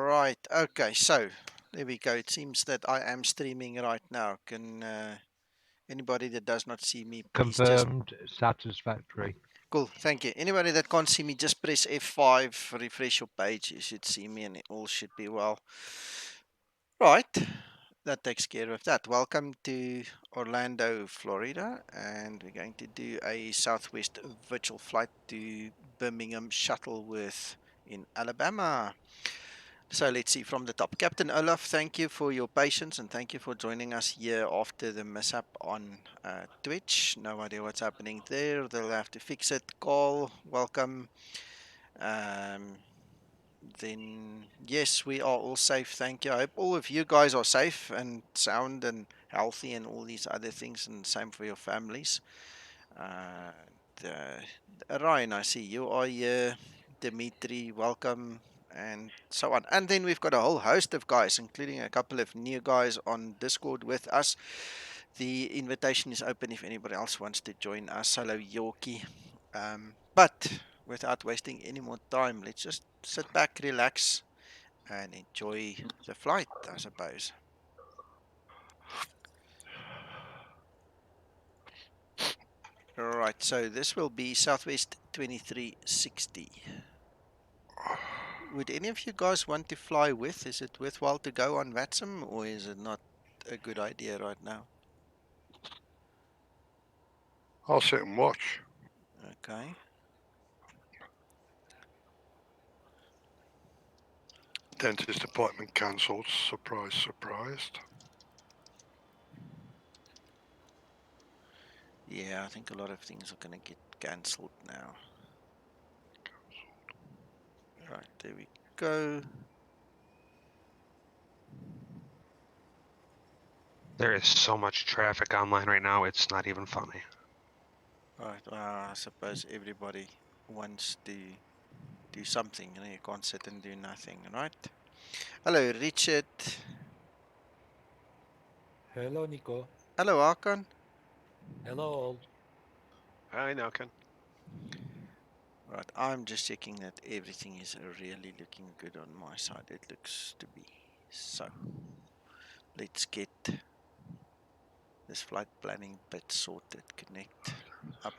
Right, okay, so there we go. It seems that I am streaming right now. Can anybody that does not see me, please just Confirmed, satisfactory. cool, thank you. Anybody that can't see me, just press F5, refresh your page. You should see me and it all should be well. Right, that takes care of that. Welcome to Orlando, Florida, and we're going to do a Southwest virtual flight to Birmingham-Shuttlesworth in Alabama. So let's see from the top. Captain Olaf, thank you for your patience and thank you for joining us here after the mishap on Twitch. No idea what's happening there. They'll have to fix it. Call, welcome. Um, then, yes, we are all safe. Thank you. I hope all of you guys are safe and sound and healthy and all these other things, and same for your families. Uh, Ryan, I see you are here. Dimitri, welcome, and so on. And then we've got a whole host of guys, including a couple of new guys on Discord with us. The invitation is open if anybody else wants to join us. Hello, Yorkie. But without wasting any more time, let's just sit back, relax, and enjoy the flight, I suppose. All right, so this will be Southwest 2360. Would any of you guys want to fly with? Is it worthwhile to go on VATSIM or is it not a good idea right now? I'll sit and watch. Okay. Dentist appointment cancelled. Surprise, surprised. Yeah, I think a lot of things are going to get cancelled now. Right, there we go. There is so much traffic online right now, it's not even funny. Right, I suppose everybody wants to do something. You know, you can't sit and do nothing, right? Hello, Richard. Hello, Nico. Hello, Hakan. Hello, all. I know, Ken. Right, I'm just checking that everything is really looking good on my side. It looks to be. So, let's get this flight planning bit sorted. Connect up.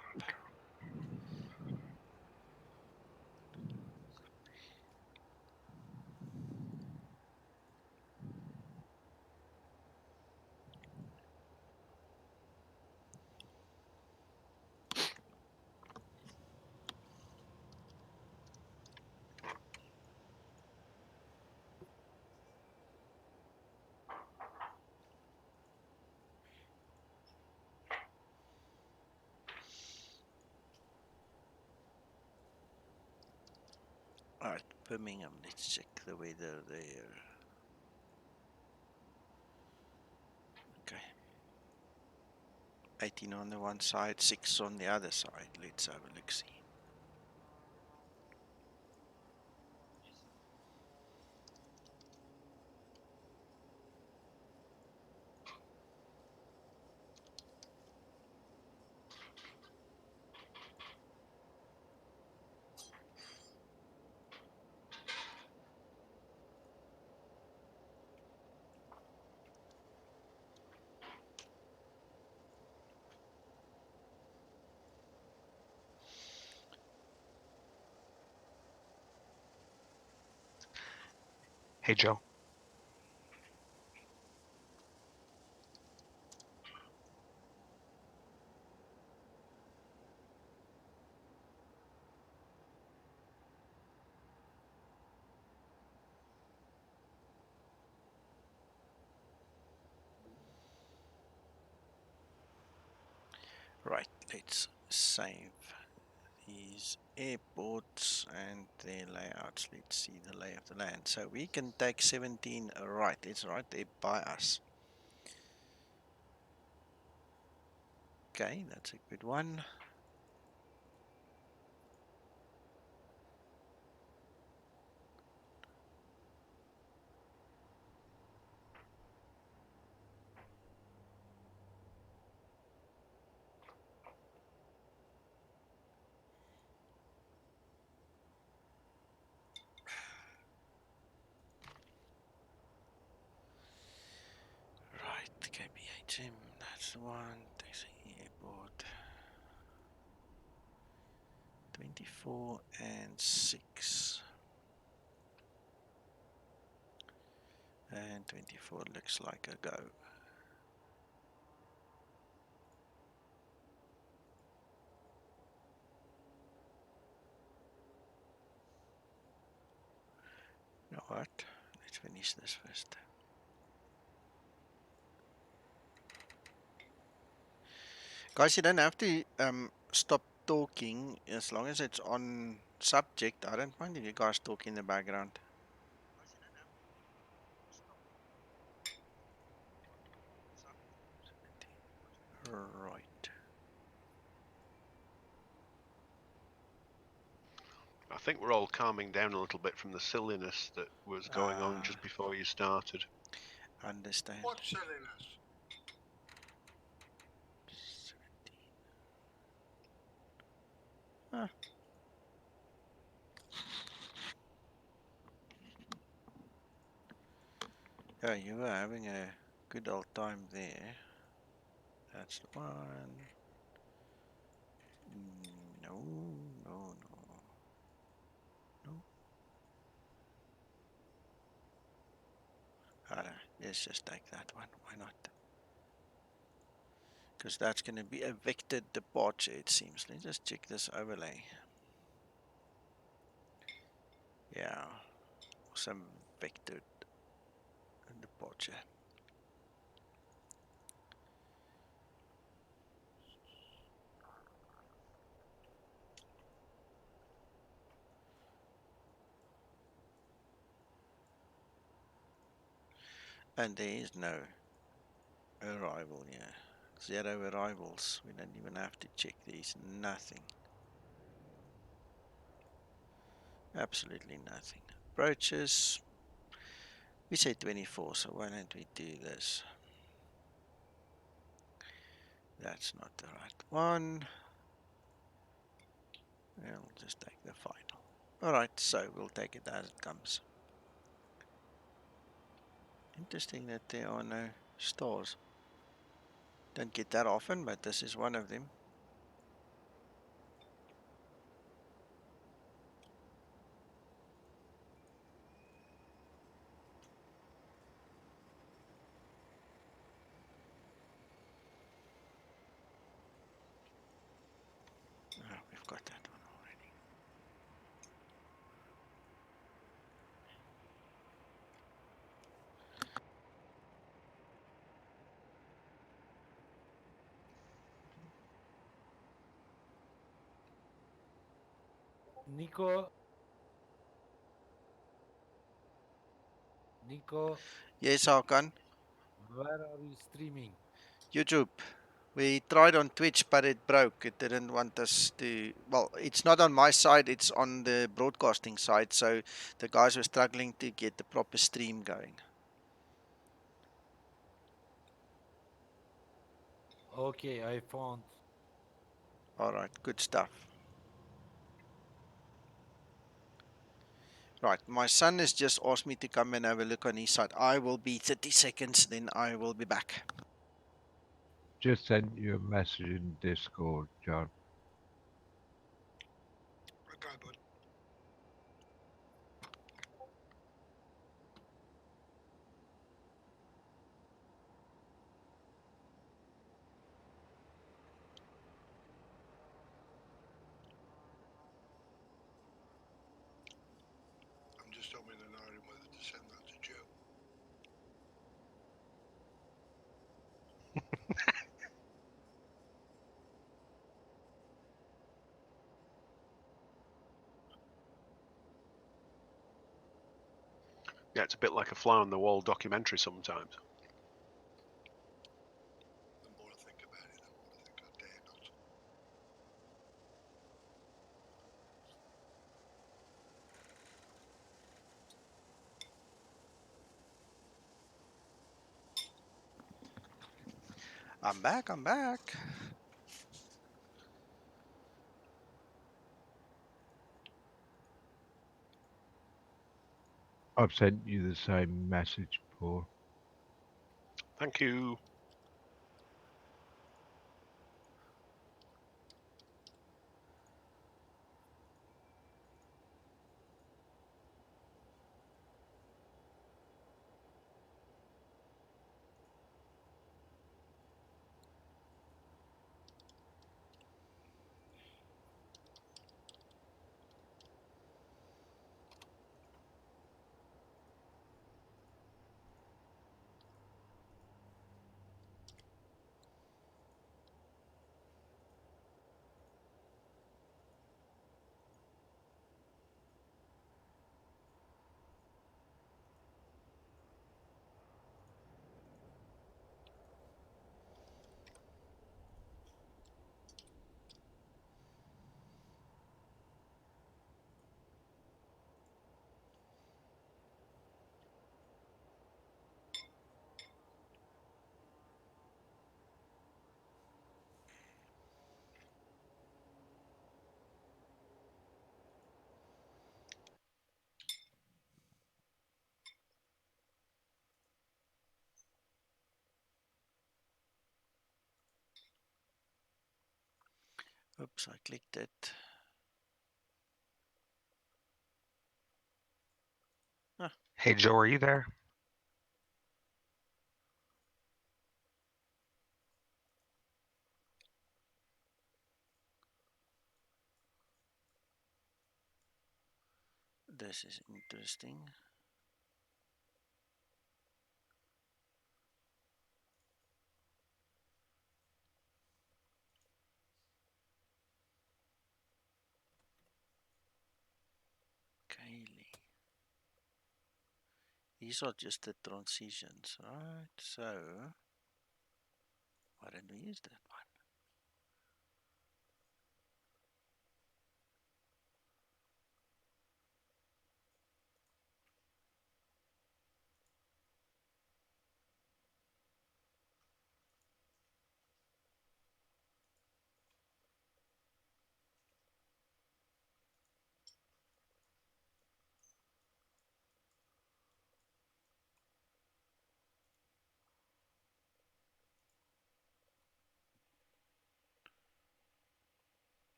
Alright, Birmingham. Let's check the weather there. Okay. 18 on the one side, 6 on the other side. Let's have a look see. Hey, Joe. Right, let's save these airports and their layouts. Let's see the lay of the land. So we can take 17 right. It's right there by us. Okay, that's a good one. KBHM, that's the one. Taxi airport. 24 and 6. And 24 looks like a go. You know what? Let's finish this first. Guys, you don't have to stop talking as long as it's on subject. I don't mind if you guys talk in the background. Right. I think we're all calming down a little bit from the silliness that was going on just before you started. Understand. What silliness? Ah. Yeah, you were having a good old time there. That's the one. No, no, no. No. Alright, let's just take that one. Why not? Because that's going to be a vectored departure, it seems. Let's just check this overlay. Yeah, some vectored departure. And there is no arrival here. 0 arrivals. We don't even have to check. There is nothing. Absolutely nothing. Approaches. We say 24, so why don't we do this? That's not the right one. We'll just take the final. Alright, so we'll take it as it comes. Interesting that there are no stars. Don't get that often, but this is one of them. Oh, we've got that one already. Nico. Nico, Yes, Hakan. where are you streaming? YouTube. We tried on Twitch, but it broke. It didn't want us to. Well, it's not on my side, it's on the broadcasting side. So the guys were struggling to get the proper stream going. Okay, I found. Alright, good stuff. Right, my son has just asked me to come and have a look on his side. I will be 30 seconds, then I will be back. Just sent you a message in Discord, John. Okay, bud. I'm just umming and ahhing whether to send that to Joe. Yeah, it's a bit like a fly on the wall documentary sometimes. The more I think about it, the more I think I dare not. I'm back, I'm back. I've sent you the same message, Paul. Thank you. Oops, I clicked it. Hey Joe, are you there? This is interesting. Kaylee. These are just the transitions, right? So, why don't we use that one?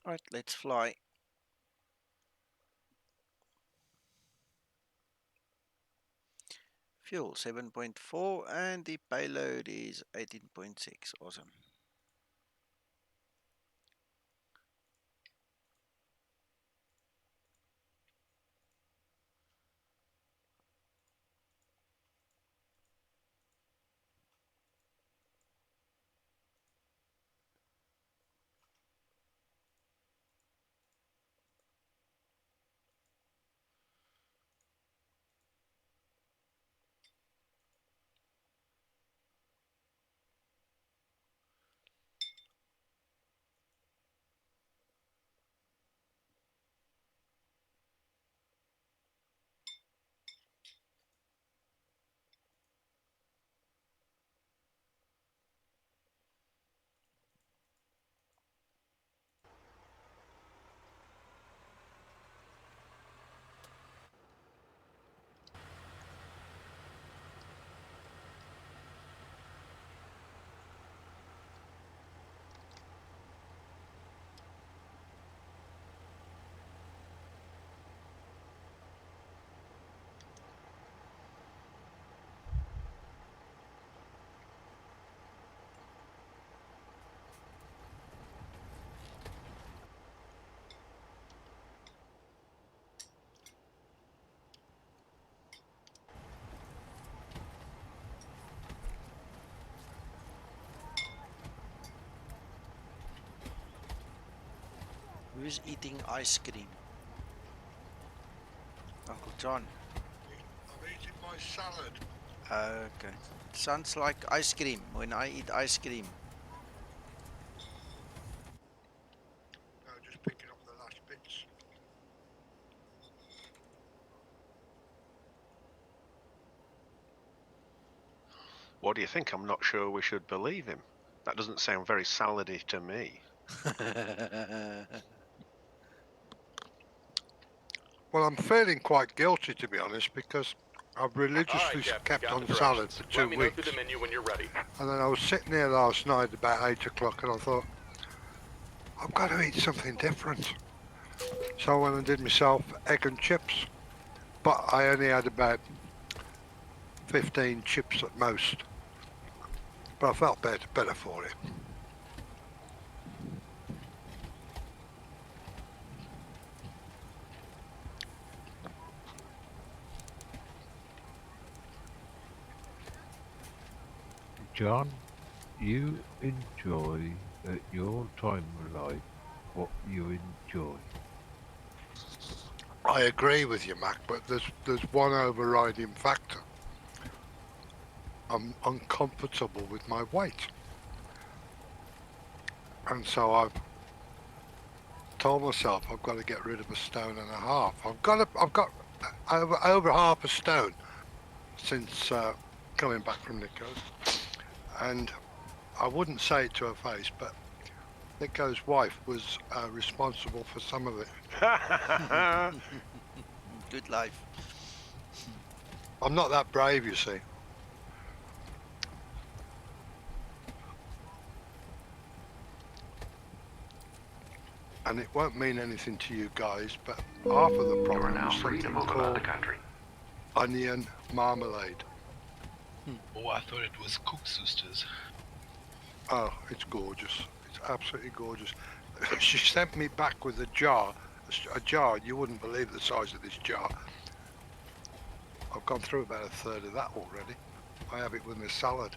Right, let's fly. Fuel 7.4 and the payload is 18.6. Awesome. Who's eating ice cream? Uncle John. I'm eating my salad. Okay. Sounds like ice cream when I eat ice cream. No, just picking up the last bits. What do you think? I'm not sure we should believe him. That doesn't sound very salady to me. Well, I'm feeling quite guilty, to be honest, because I've religiously kept on salad for 2 weeks. And then I was sitting here last night about 8 o'clock and I thought, I've got to eat something different. So I went and did myself egg and chips. But I only had about 15 chips at most. But I felt better for it. John, you enjoy at your time of life what you enjoy. I agree with you, Mac, but there's one overriding factor. I'm uncomfortable with my weight. And so I've told myself I've got to get rid of 1.5 stone. I've got over half a stone. since coming back from Nico's, and I wouldn't say it to her face, but Nico's wife was responsible for some of it. Good life. I'm not that brave, you see. And it won't mean anything to you guys, but half of the problem is something called onion marmalade. Oh, I thought it was Cook Sisters. Oh, it's gorgeous. It's absolutely gorgeous. She sent me back with a jar, you wouldn't believe the size of this jar. I've gone through about a third of that already. I have it with my salad.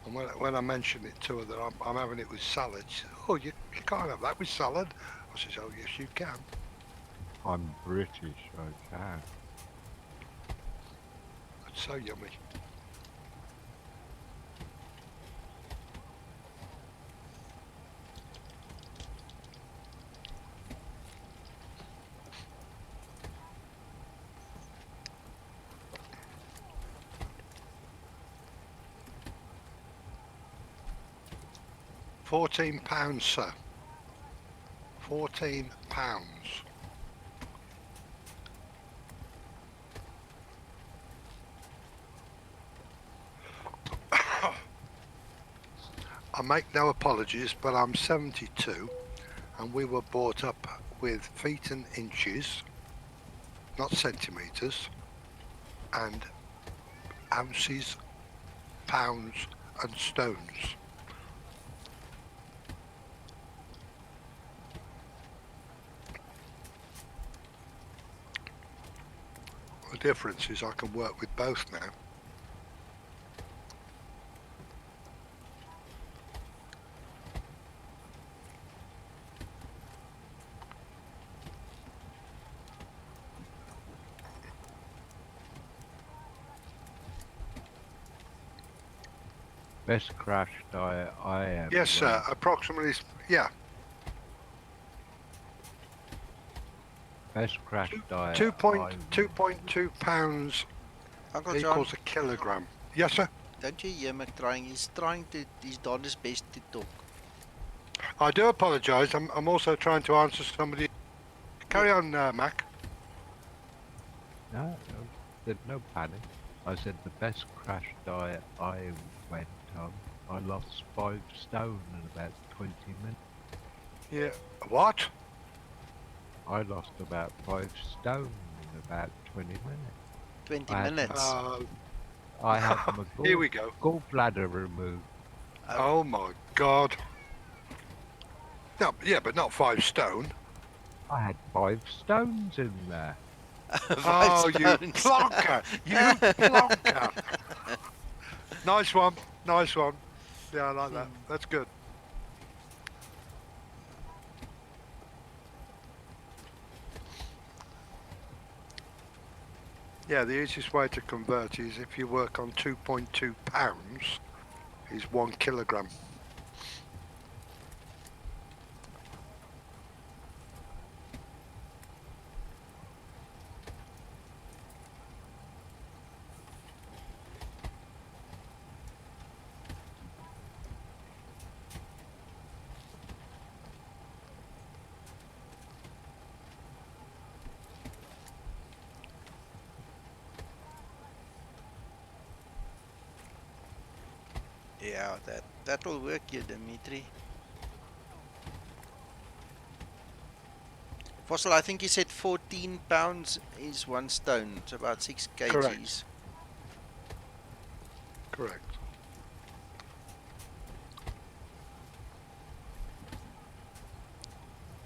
And when I mentioned it to her that I'm having it with salad, she said, oh, you can't have that with salad. I said, oh, yes, you can. I'm British, I can. It's so yummy. £14, sir. £14. I make no apologies, but I'm 72 and we were brought up with feet and inches, not centimetres, and ounces, pounds and stones. The difference is I can work with both now. Best crash diet I ever Yes, sir. went. Approximately, yeah. Best crash diet 2.2 pounds Uncle John, equals a kilogram. Yes, sir. don't you hear Mick trying? He's done his best to talk. I do apologise. I'm also trying to answer somebody. Carry on, Mac. No, there's no panic. I said the best crash diet I went on, I lost 5 stone in about 20 minutes. Yeah. What? I lost about 5 stone in about 20 minutes. 20 I had minutes. I had my Here we go. gallbladder removed. Oh my God. No, yeah, but not 5 stone. I had 5 stones in there. Five Oh, stones. you plonker! You plonker! Nice one. Nice one. Yeah, I like that. That's good. Yeah, the easiest way to convert is if you work on 2.2 pounds, is 1 kilogram. Yeah, that will work, you Dimitri. Fossil, I think he said 14 pounds is 1 stone. It's about 6 kgs. Correct. Correct.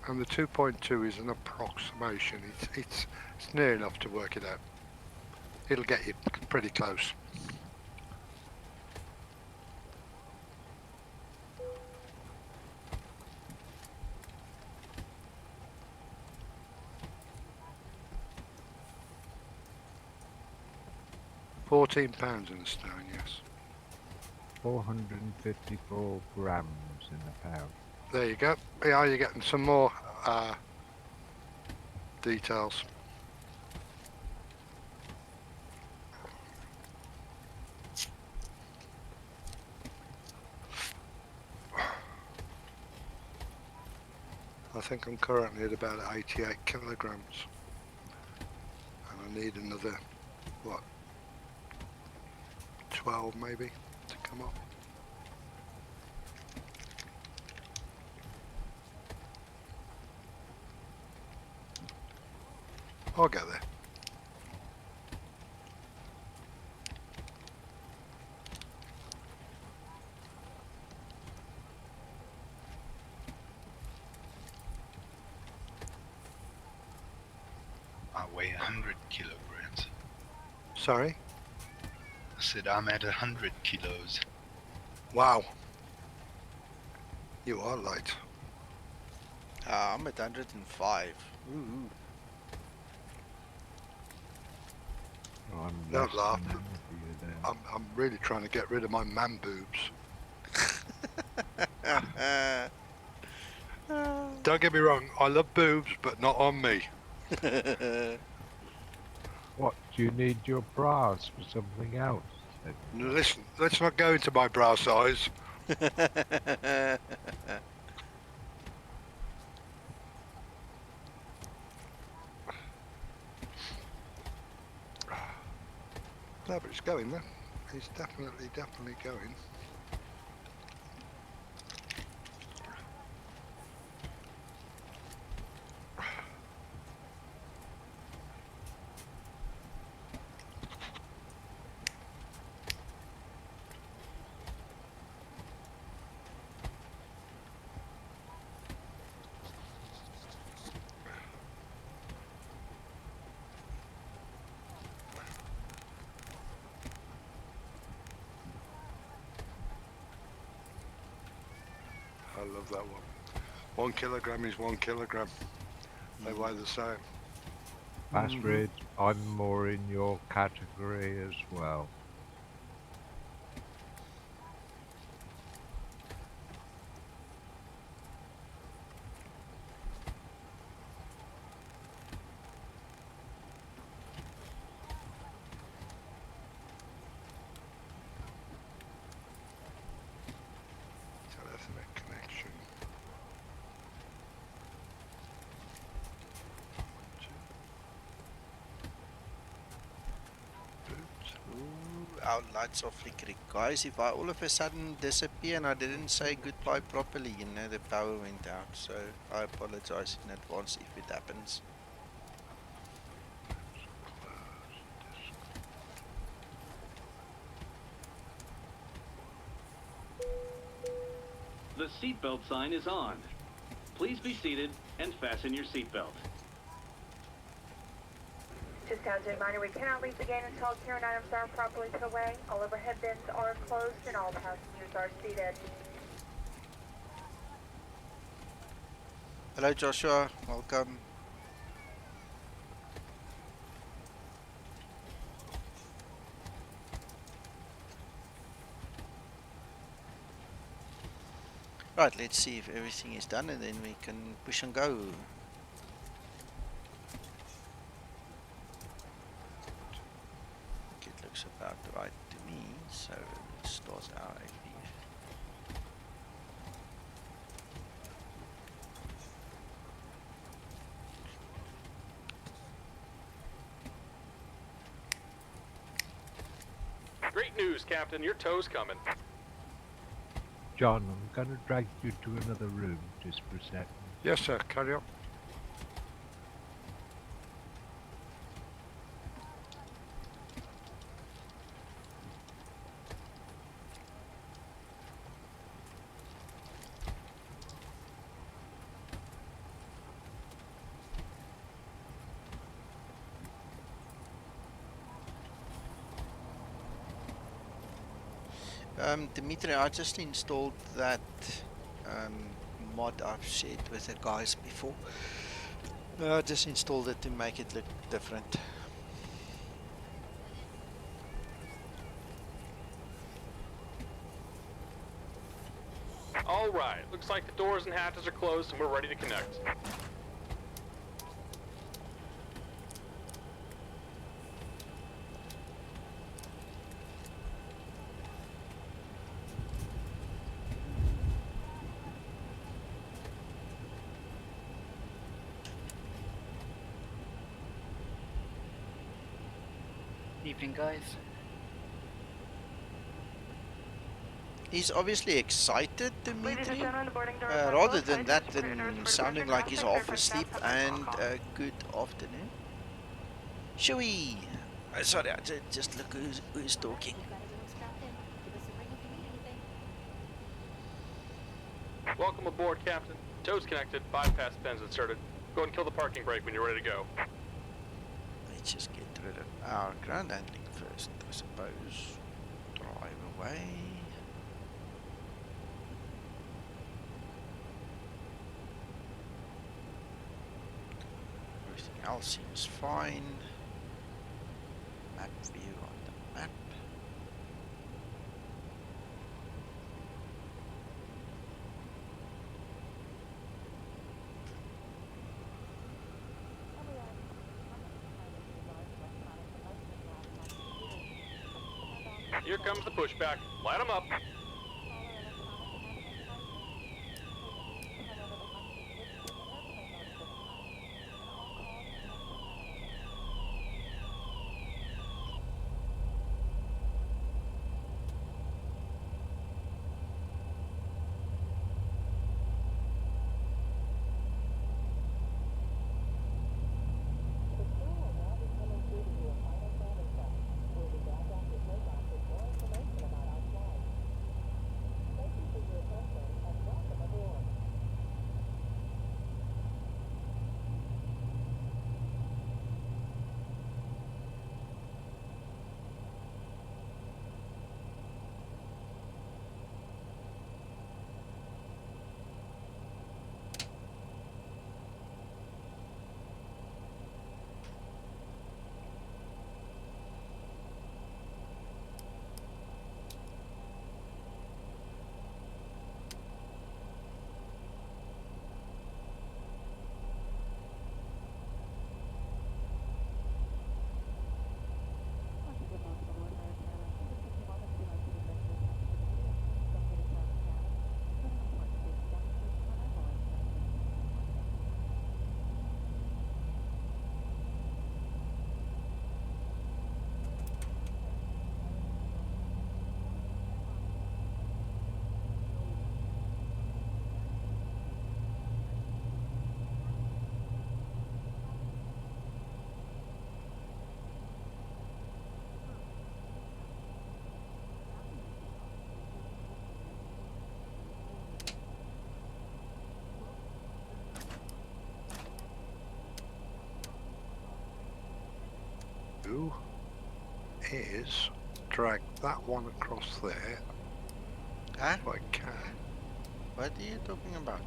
And the 2.2 is an approximation. It's near enough to work it out. It'll get you pretty close. £14 in a stone, yes. 454 grams in a pound. There you go. Yeah, you're getting some more details. I think I'm currently at about 88 kilograms. And I need another, what, 12 maybe to come up. I'll get there. I weigh 100 kilograms. Sorry? I said I'm at 100 kilos. Wow. You are light. I'm at 105. Ooh. I'm Don't less laugh. than half of you then. I'm really trying to get rid of my man boobs. Don't get me wrong, I love boobs, but not on me. What, do you need your bras for something else? Said John. Listen, let's not go into my bra size. No, but it's going there. It's definitely going. I love that one. 1 kilogram is 1 kilogram. They weigh the same. Astrid, I'm more in your category as well. Ethernet connection. Ooh, our lights are flickering. Guys, if I all of a sudden disappear and I didn't say goodbye properly, you know, the power went out. So I apologize in advance if it happens. The seatbelt sign is on. Please be seated and fasten your seatbelt. Just as a reminder, we cannot leave the gate until all carrying items are properly put away. All overhead bins are closed and all passengers are seated. Hello, Joshua. Welcome. Right, let's see if everything is done and then we can push and go. It looks about right to me, so let's start our APF. Great news, Captain. Your tow's coming. John, I'm going to drag you to another room just for a second. Yes, sir. Carry on. Dimitri, I just installed that mod I've shared with the guys before. I just installed it to make it look different. All right. Looks like the doors and hatches are closed and we're ready to connect. Evening, guys. He's obviously excited, Ladies and Dimitri. gentlemen, the boarding doors are Rather closed. than Please that, use your doors than for sounding departure, like he's crossing, half for asleep. staff And call. good afternoon. Shui. Sorry, I just look who's talking. Welcome aboard, Captain. Toes connected, bypass pins inserted. Go and kill the parking brake when you're ready to go. Let's just get rid of our ground handling first, I suppose. Drive away. Everything else seems fine. Map view on the map. Here comes the pushback. Line them up. Is drag that one across there Huh? if I can. What are you talking about?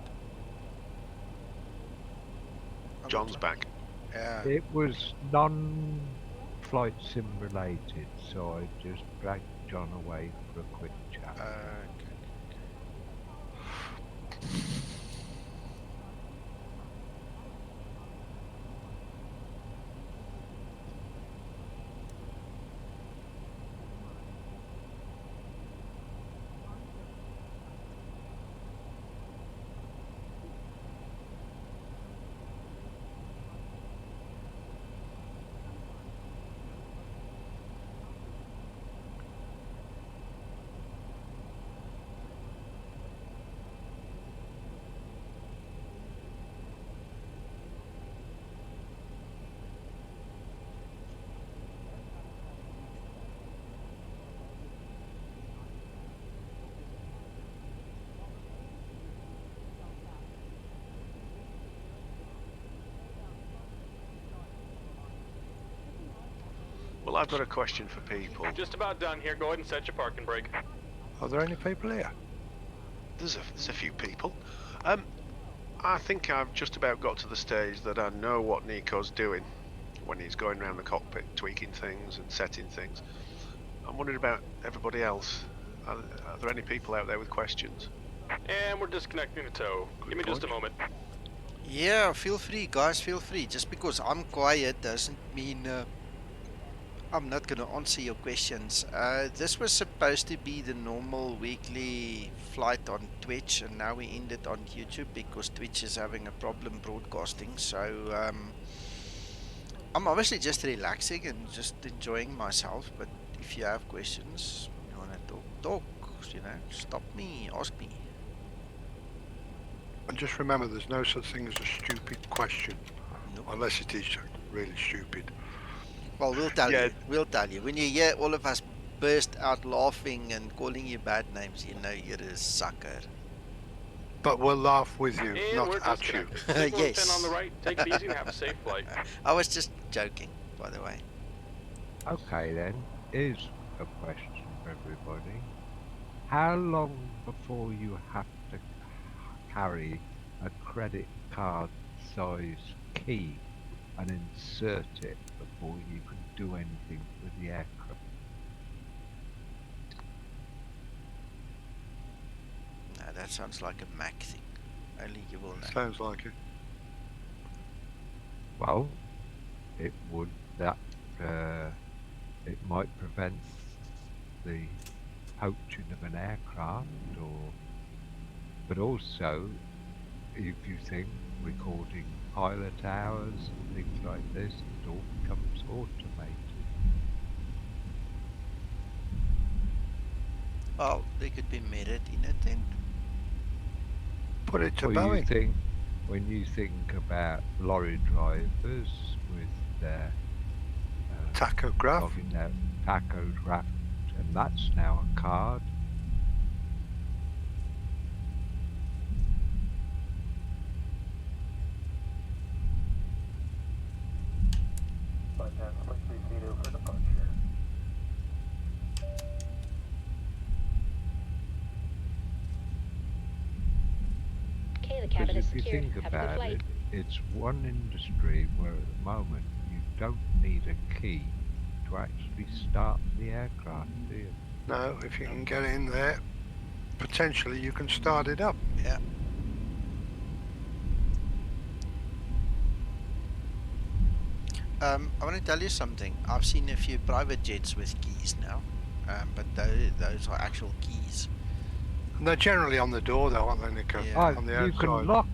John's back. Yeah. It was non-flight sim related, so I just dragged John away for a quick chat. Well, I've got a question for people. Just about done here. Go ahead and set your parking brake. Are there any people here? There's a few people. I think I've just about got to the stage that I know what Nico's doing when he's going around the cockpit, tweaking things and setting things. I'm wondering about everybody else. Are there any people out there with questions? And we're disconnecting the tow. Give me just a moment. Yeah, feel free, guys, feel free. Just because I'm quiet doesn't mean I'm not going to answer your questions. This was supposed to be the normal weekly flight on Twitch, and now we end it on YouTube because Twitch is having a problem broadcasting. So I'm obviously just relaxing and just enjoying myself. But if you have questions, you wanna talk. You know, stop me, ask me. And just remember, there's no such thing as a stupid question, Nope. unless it is really stupid. Well, we'll tell Yeah. you. We'll tell you. When you hear all of us burst out laughing and calling you bad names, you know you're a sucker. But we'll laugh with you, And we're not at you. disconnected. Signal is pinned on the Yes. right. Take it easy and have a safe flight. I was just joking, by the way. Okay then, here's a question for everybody. How long before you have to carry a credit card size key and insert it before you can do anything with the aircraft? No, that sounds like a Mac thing. Only you will know. Sounds like it. Well, it would that it might prevent the poaching of an aircraft, but also if you think recording pilot hours and things like this, it all becomes automated. Well, there could be merit in it then. Put it to Well, Boeing. when you think about lorry drivers with their Tachograph. logging their tachograph, and that's now a card. Because if you think about it, it's one industry where at the moment you don't need a key to actually start the aircraft, do you? No, if you can get in there, potentially you can start it up. Yeah. I want to tell you something. I've seen a few private jets with keys now, but those are actual keys. And they're generally on the door though, aren't they, Nico? Yeah. On the you outside. can lock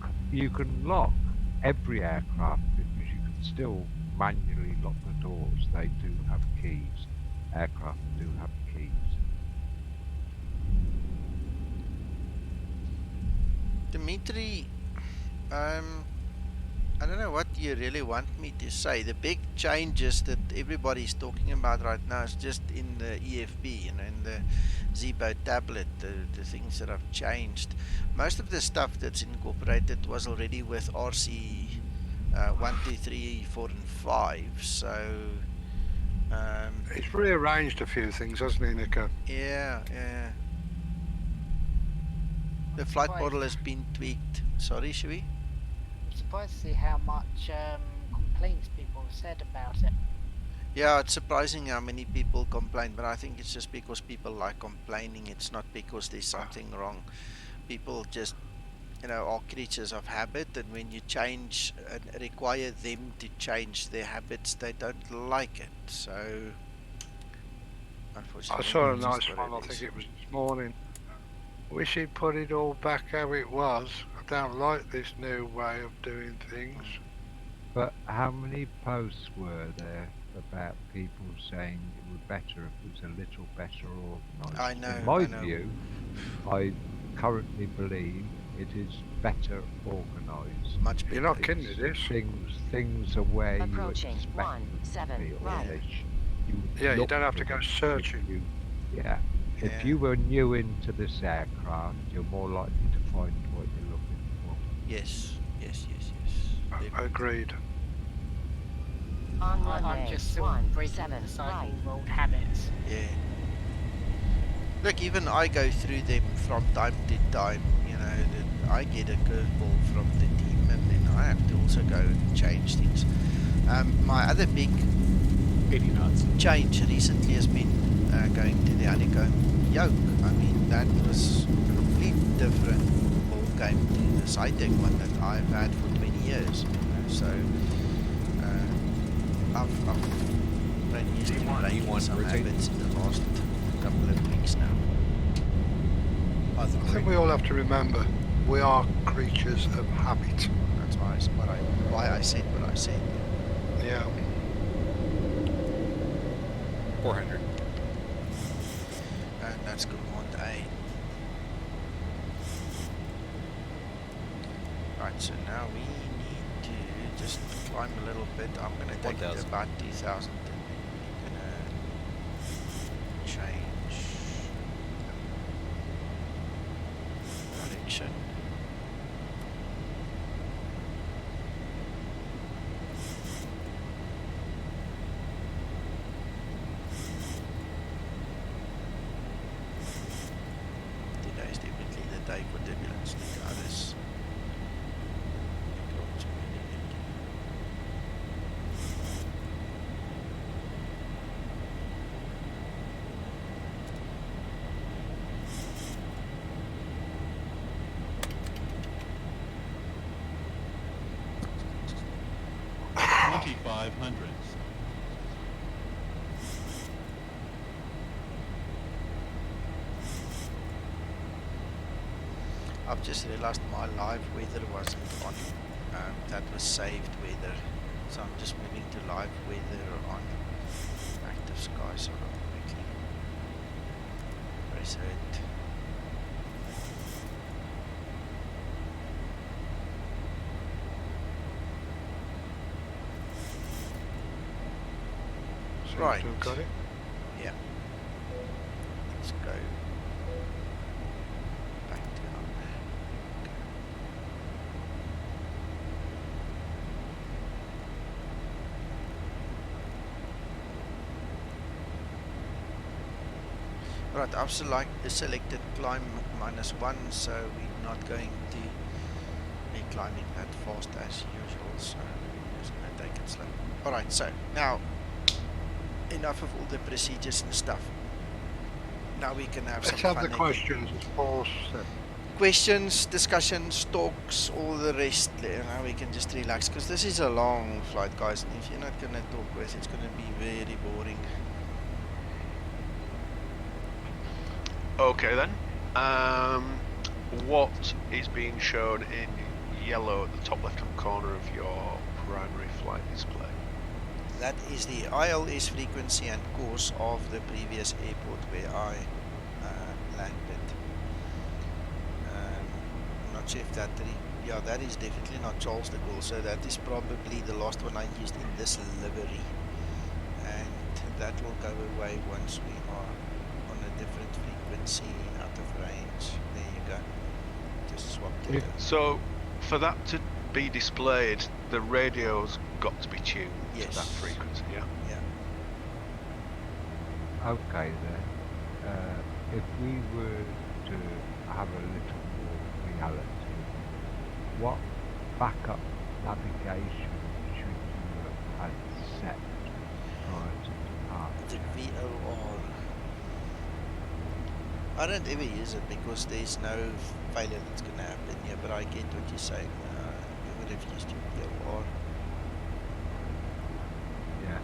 every aircraft because you can still manually lock the doors. They do have keys. Aircraft do have keys. Dimitri, I don't know what you really want me to say. The big changes that everybody's talking about right now is just in the EFB, you know, in the Zibo tablet, the things that have changed. Most of the stuff that's incorporated was already with RC 1, 2, 3, 4, and 5. So He's rearranged a few things, hasn't he, Nico? yeah. The flight model has been tweaked. Sorry, Shui? I'm surprised to see how much complaints people have said about it. Yeah, it's surprising how many people complain, but I think it's just because people like complaining. It's not because there's something wrong. People just, you know, are creatures of habit, and when you change and require them to change their habits, they don't like it. So, unfortunately, I saw a it's just nice what one, I it think is. it was this morning. Wish he'd put it all back how it was. I don't like this new way of doing things. But how many posts were there about people saying it would be better if it was a little better organised? I know. In my I know. view, I currently believe it is better organised. Much better. You're not kidding me, this? Things are where Approaching you expect them to 17 be, or right. they Yeah, you look don't have to for go them. searching. Yeah. If Yeah. you were new into this aircraft, you're more likely to find what you're looking for. Yes. Agreed. On I'm runway just still 17 breaking the cycle right. of old habits. Yeah. Look, even I go through them from time to time. You know, that I get a curveball from the team, and then I have to also go and change things. My other big 80 knots. change recently has been going to the honeycomb yoke. I mean, that was a complete different ball game to the Zytec one that I've had for 20 years. You know? So I've been used to breaking some habits in the last couple of weeks now. I think we all have to remember we are creatures of habit. That's why I said what I said. Yeah. 400. And that's command A. Right, so now we need to just climb a little bit. I'm gonna take it to 1,000. about 2,000 and then we're gonna change direction. Today is definitely the day for turbulence, regardless. I've just realized my live weather wasn't on. That was saved weather. So I'm just moving to live weather on active sky sort of quickly. Press it. Seems Right. to have got it. Yeah. Let's go back to up. Right, I've selected climb -1, so we're not going to be climbing that fast as usual, so we're just going to take it slow. Alright, so now enough of all the procedures and stuff. Now we can have Let's some have fun the again. questions, as Paul said. Questions, discussions, talks, all the rest. Now we can just relax because this is a long flight, guys. And if you're not going to talk with, it's going to be very boring. Okay then. What is being shown in yellow at the top left-hand corner of your primary flight display? That is the ILS frequency and course of the previous airport where I landed. I'm not sure if that... yeah, that is definitely not Charles de Gaulle, so that is probably the last one I used in this livery. And that will go away once we are on a different frequency, out of range. There you go. Just swap to the... So, for that to be displayed, the radio's got to be tuned to that frequency, yeah? Yeah. Okay then. If we were to have a little more reality, what backup navigation should you have had set prior to The departure? VOR. I don't ever use it because there's no failure that's going to happen here, but I get what you're saying. You would have used your VOR. Yeah.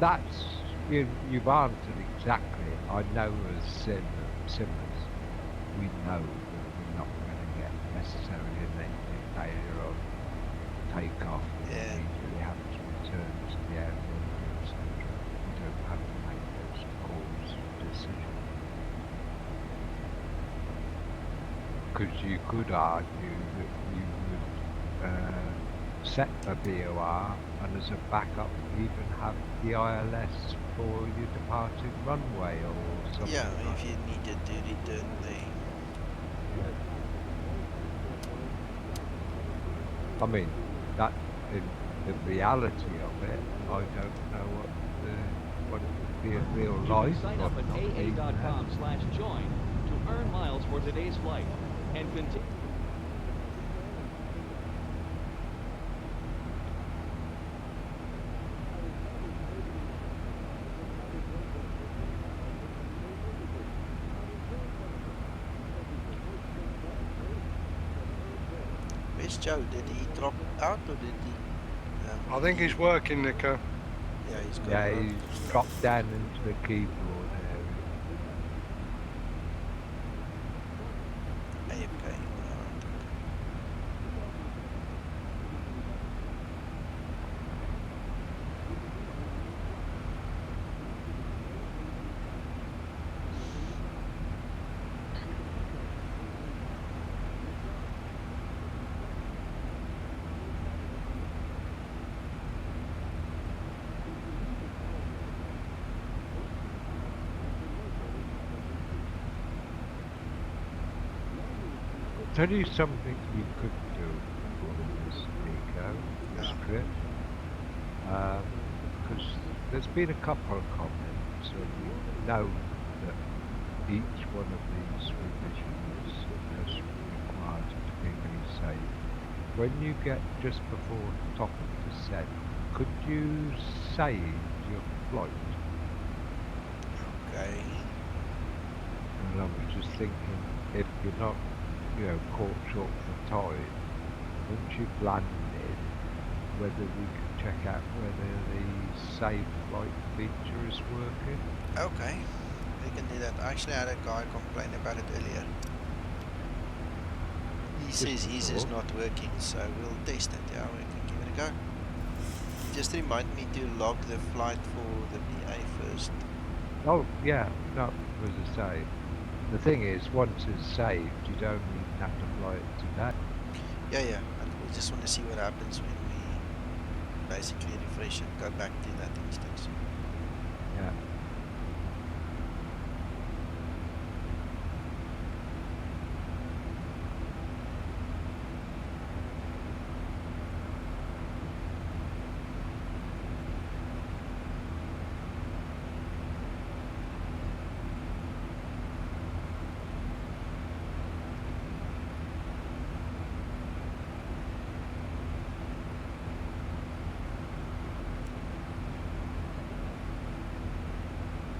That's, you've answered exactly. I know as simmers, we know that we're not going to get necessarily an engine failure on takeoff. Yeah. We usually have to return to the airport, etc. We don't have to make those calls, decisions. Because you could argue that you would set a VOR and as a backup even have the ILS for your departing runway or something. Yeah, like if you needed to return there. I mean, that in the reality of it, I don't know what it would be in real life. Sign up at aa.com/join to earn miles for today's flight and continue. Where's Joe? Did he drop out or did he... I think he's working, Nico. Yeah, he's got Yeah, he's dropped down into the keyboard area. AFK. tell you something you could do on this Nico, this trip. Because there's been a couple of comments, and we know that each one of these revisions is required to be resaved. When you get just before the top of descent, could you save your flight? Okay. And I was just thinking, if you're not, caught short for time, once you've landed, whether we could check out whether the save flight feature is working. Okay. We can do that. I actually had a guy complain about it earlier. He says his is not working, so we'll test it. Yeah, we can give it a go. Just remind me to log the flight for the PA first. Oh, yeah, no, as I say, the thing is, once it's saved, you don't even have to fly it today. Yeah, and we just want to see what happens when we basically refresh it, go back to that instance. Yeah.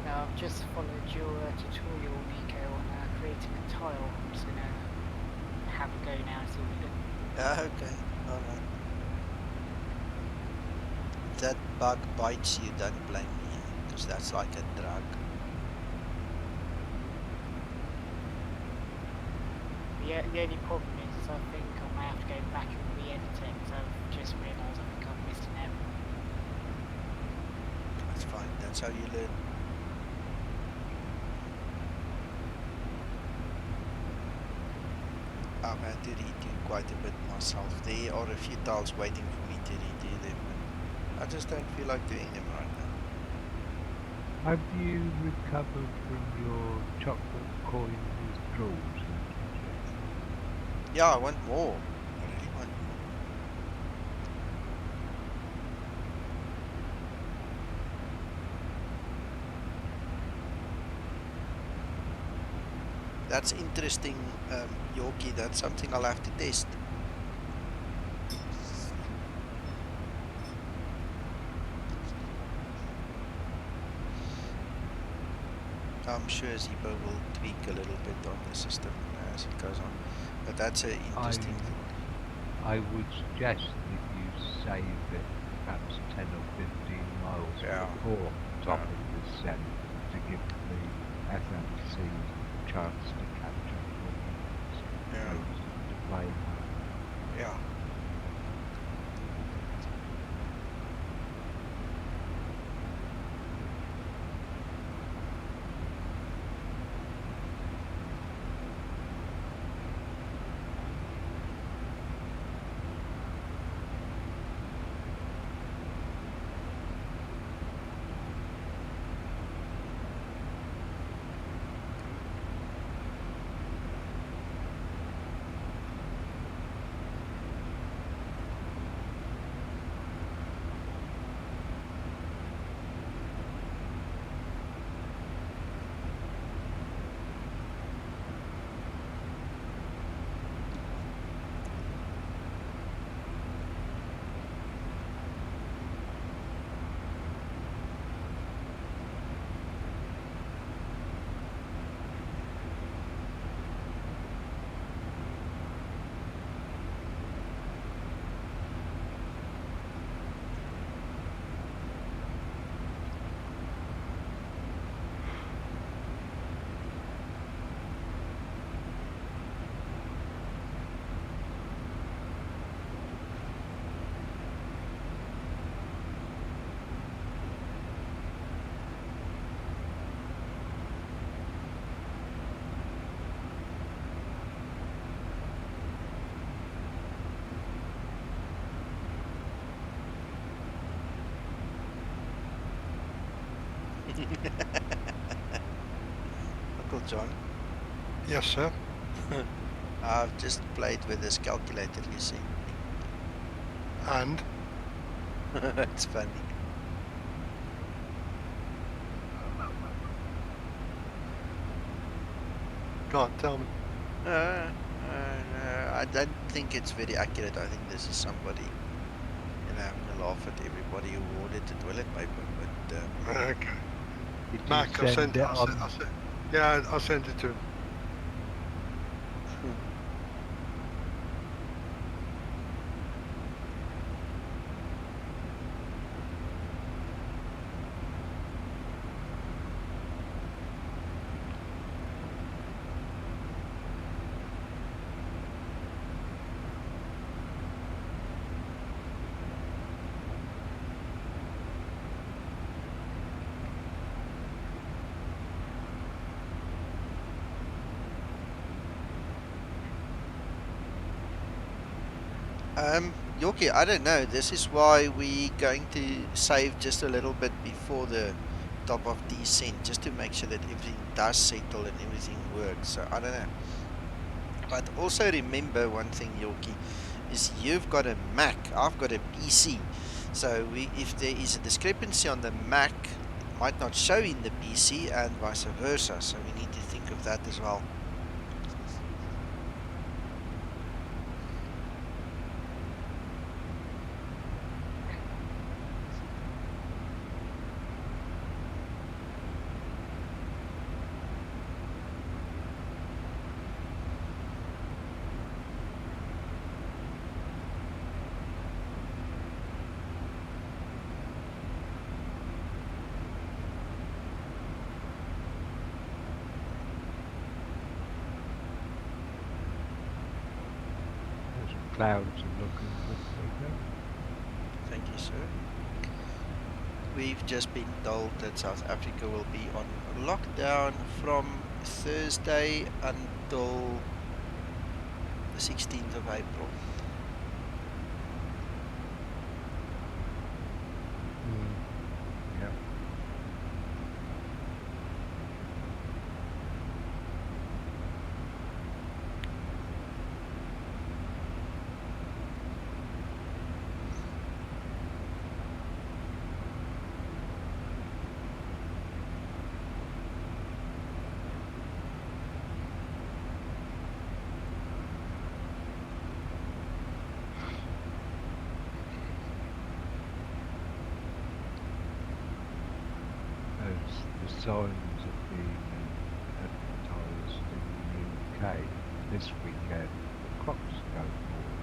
Now I've just followed your tutorial, Nico, on creating a tile. I'm just going to have a go now and see what we do. Okay, alright. If that bug bites you, don't blame me, because that's like a drug. The only problem is I think I may have to go back and re-edit it because I've just realised I think I've missed an error. That's fine, that's how you learn. I've had to redo quite a bit myself. There are a few tiles waiting for me to redo them, but I just don't feel like doing them right now. Have you recovered from your chocolate coin withdrawals? Yeah, I want more. I really want more. That's interesting, Yorkie. That's something I'll have to test. I'm sure Zibo will tweak a little bit on the system as it goes on. But that's an interesting thing. I would suggest that you save it perhaps 10 or 15 miles before top of the descent to give the FMC a chance to catch up with to play. Yeah. Uncle John. Yes, sir. I've just played with this calculator you sent me. And It's funny. can't tell me. No, I don't think it's very accurate. I think this is somebody, having a laugh at everybody who ordered the toilet paper. But Okay. Did you Mark, send it on? Yeah, I sent it to him. Yorkie, I don't know. This is why we're going to save just a little bit before the top of descent, just to make sure that everything does settle and everything works. So I don't know. But also remember one thing, Yorkie, is you've got a Mac, I've got a PC. So if there is a discrepancy on the Mac, it might not show in the PC and vice versa. So we need to think of that as well. Clouds are looking good, Nico. Thank you, sir. We've just been told that South Africa will be on lockdown from Thursday until the 16th of April. Yep. As the signs have been advertised in the UK this weekend, the crops go forward.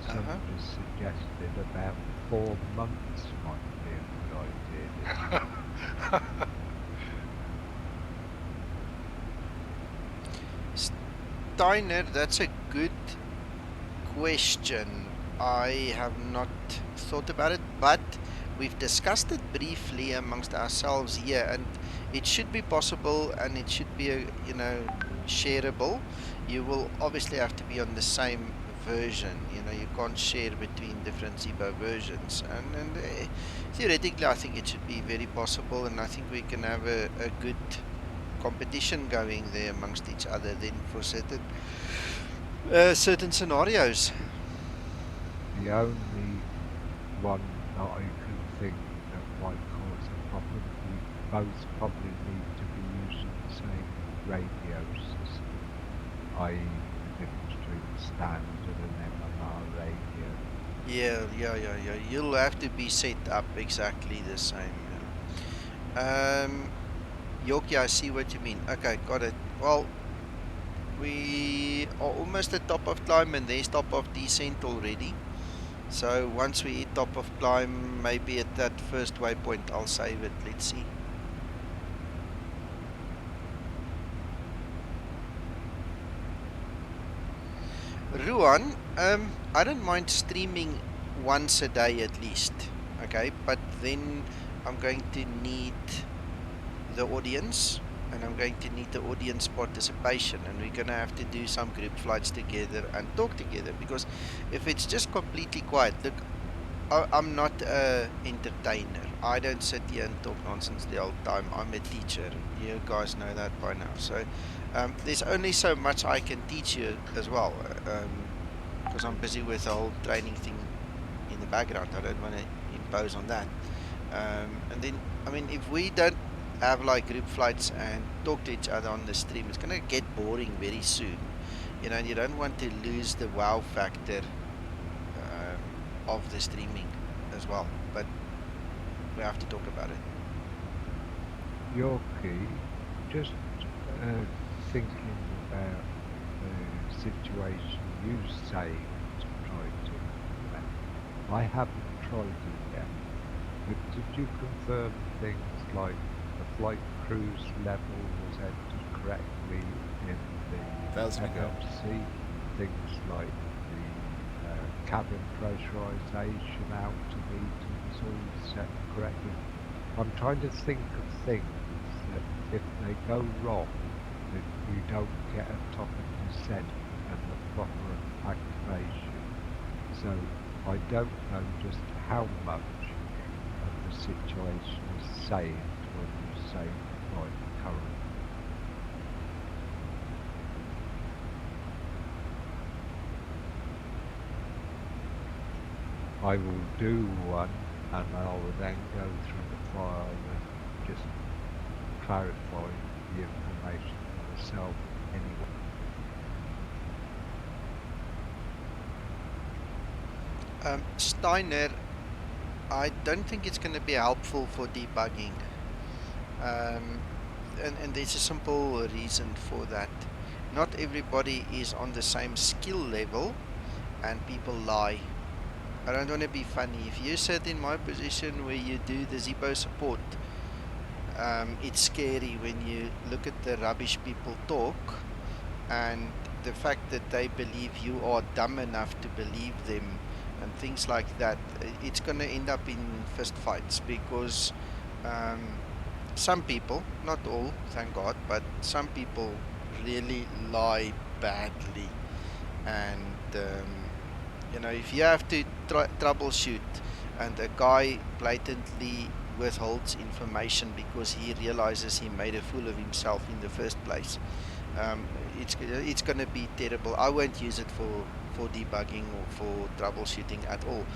Somebody suggested about 4 months might be a good idea. Steiner, that's a good question. I have not thought about it, but we've discussed it briefly amongst ourselves here, and it should be possible, and it should be, shareable. You will obviously have to be on the same version. You can't share between different Zibo versions, and theoretically, I think it should be very possible, and I think we can have a good competition going there amongst each other then for certain scenarios. The only one that I can think that might cause a problem, we both probably need to be using the same radio system, i.e. the difference between standard and MMR radio. Yeah. You'll have to be set up exactly the same. Yorkie, I see what you mean. Okay, got it. Well, we are almost at top of climb, and there's top of descent already. So once we hit top of climb, maybe at that first waypoint, I'll save it. Let's see. Ruan, I don't mind streaming once a day at least, okay? But then I'm going to need the audience, and I'm going to need the audience participation, and we're going to have to do some group flights together and talk together, because if it's just completely quiet, look, I'm not a entertainer. I don't sit here and talk nonsense the whole time. I'm a teacher. You guys know that by now. So there's only so much I can teach you as well, because I'm busy with the whole training thing in the background. I don't want to impose on that. And then, I mean, if we don't have like group flights and talk to each other on the stream, it's gonna get boring very soon. You know, and you don't want to lose the wow factor of the streaming as well. But we have to talk about it. Yorkie, just thinking about the situation you saved tried to implement. I haven't tried it yet, but did you confirm things like the flight cruise level was entered correctly in the KMCO? Things like the cabin pressurization, altimeters all set correctly. I'm trying to think of things that if they go wrong, that you don't get a top of descent and the proper activation. So I don't know just how much of the situation is saved when you save the flight currently. I will do one and I will then go through the file and just clarify the information for myself anyway. Steiner, I don't think it's going to be helpful for debugging. And there's a simple reason for that. Not everybody is on the same skill level, and people lie. I don't want to be funny. If you sit in my position where you do the Zibo support, it's scary when you look at the rubbish people talk, and the fact that they believe you are dumb enough to believe them and things like that. It's going to end up in fist fights because some people, not all, thank God, but some people really lie badly. And you know, if you have to troubleshoot and a guy blatantly withholds information because he realizes he made a fool of himself in the first place, it's going to be terrible. I won't use it for debugging or for troubleshooting at all.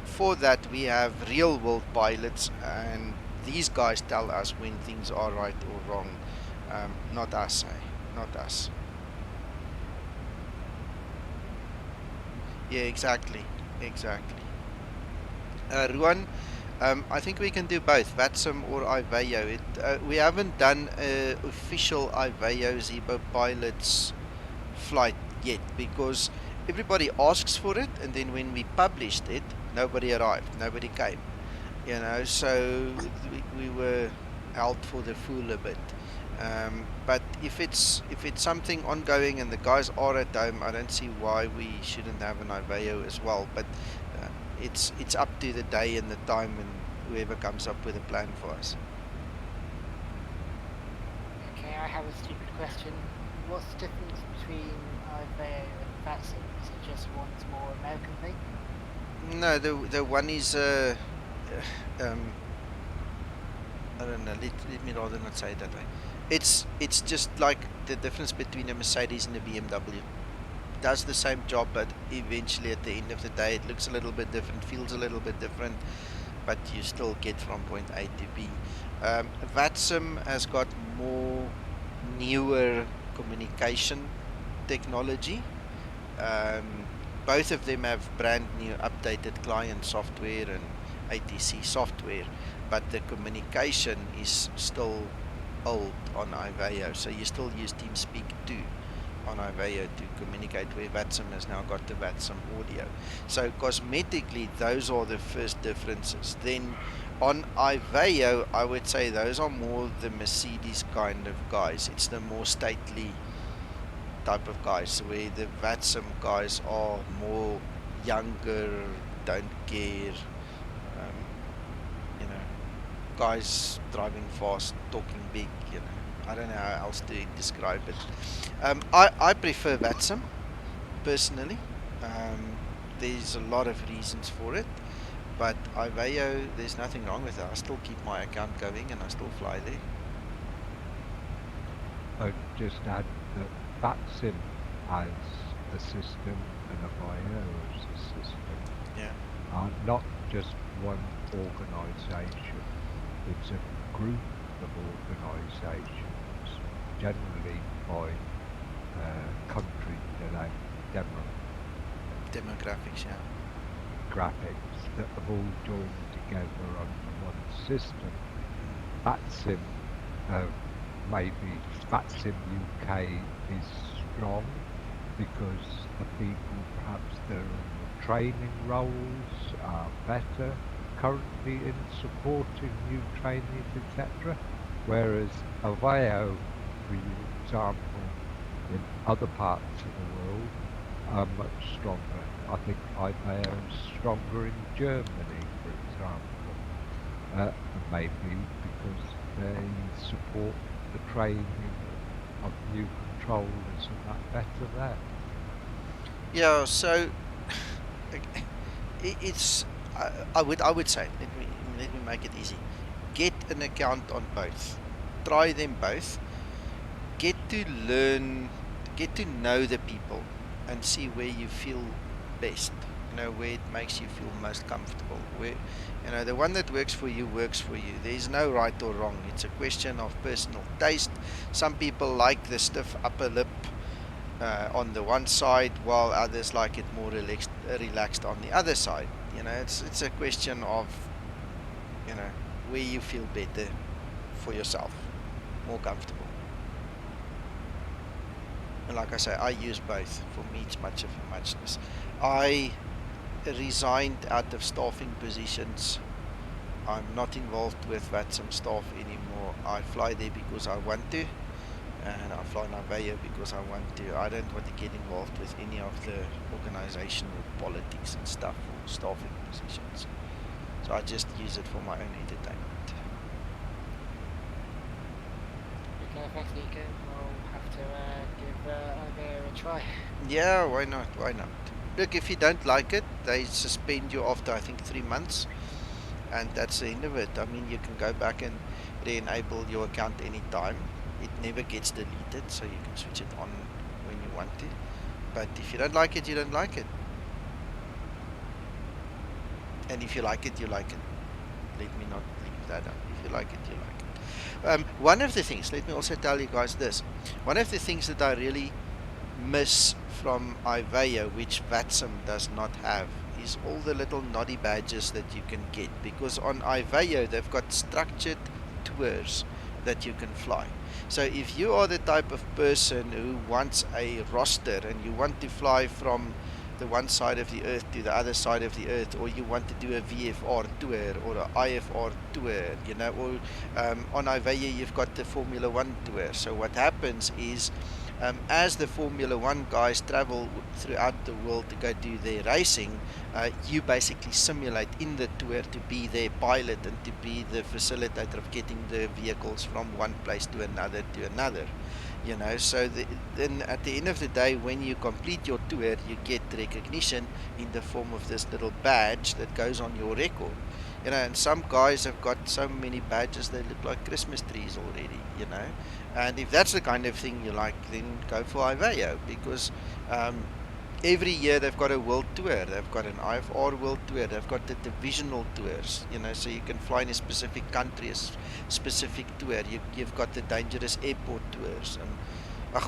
For that, we have real world pilots, and these guys tell us when things are right or wrong. Not us, not us. Yeah, exactly. Ruan, I think we can do both, VATSIM or IVAO. We haven't done an official IVAO Zibo pilots flight yet because everybody asks for it, and then when we published it, nobody arrived, nobody came. You know, so we were held for the fool a bit. But if it's something ongoing and the guys are at home, I don't see why we shouldn't have an IVAO as well. But it's up to the day and the time and whoever comes up with a plan for us. Okay, I have a stupid question. What's the difference between IVAO and VATSIM? Is it just one's more American thing? No, the one is I don't know. Let me rather not say it that way. It's just like the difference between a Mercedes and a BMW. Does the same job, but eventually at the end of the day, it looks a little bit different, feels a little bit different, but you still get from point A to B. VATSIM has got more newer communication technology. Both of them have brand new updated client software and ATC software, but the communication is still old on IVAO, so you still use TeamSpeak 2 on IVAO to communicate, where VATSIM has now got the VATSIM audio. So cosmetically, those are the first differences. Then on IVAO, I would say those are more the Mercedes kind of guys. It's the more stately type of guys, where the VATSIM guys are more younger, don't care, you know, guys driving fast, talking big, you know. I don't know how else to describe it. I prefer VATSIM personally. there's a lot of reasons for it. But Iveo, there's nothing wrong with it. I still keep my account going and I still fly there. I'd just add that VATSIM as a system and Iveo as a system are not just one organisation. It's a group of organisations, generally by country demographics, graphics that have all joined together under one system. VATSIM, maybe VATSIM UK is strong because the people perhaps that are in the training roles are better currently in supporting new trainees, etc. Whereas Iveo, for example, in other parts of the world are much stronger. I think Iveo is stronger in Germany, for example, maybe because they support the training of new controllers and that better there. Yeah, so it's I would say, let me make it easy. Get an account on both. Try them both. Get to learn, get to know the people and see where you feel best. You know, where it makes you feel most comfortable. Where, you know, the one that works for you works for you. There's no right or wrong. It's a question of personal taste. Some people like the stiff upper lip on the one side, while others like it more relaxed on the other side. You know, it's a question of, you know, where you feel better for yourself, more comfortable. And like I say, I use both. For me, it's much of a muchness. I resigned out of staffing positions. I'm not involved with VATSIM staff anymore. I fly there because I want to, and I fly Iveo because I want to. I don't want to get involved with any of the organizational politics and stuff or staffing positions. So I just use it for my own entertainment. Okay, thanks Nico. I'll have to give Iveo a try. Yeah, why not? Why not? Look, if you don't like it, they suspend you after I think 3 months, and that's the end of it. I mean, you can go back and re-enable your account anytime. It never gets deleted, so you can switch it on when you want to. But if you don't like it, you don't like it. And if you like it, you like it. Let me not leave that out. If you like it, you like it. One of the things, let me also tell you guys this. One of the things that I really miss from Iveo, which VATSIM does not have, is all the little noddy badges that you can get. Because on Iveo, they've got structured tours that you can fly. So if you are the type of person who wants a roster and you want to fly from the one side of the earth to the other side of the earth, or you want to do a VFR tour or an IFR tour, you know, or on Iveo you've got the Formula 1 tour. So what happens is, as the Formula 1 guys travel throughout the world to go do their racing, you basically simulate in the tour to be their pilot and to be the facilitator of getting the vehicles from one place to another. You know, so then at the end of the day, when you complete your tour, you get recognition in the form of this little badge that goes on your record. You know, and some guys have got so many badges they look like Christmas trees already, you know. And if that's the kind of thing you like, then go for Iveo, because every year they've got a world tour. They've got an IFR world tour. They've got the divisional tours, you know, so you can fly in a specific country, a specific tour. You've got the dangerous airport tours and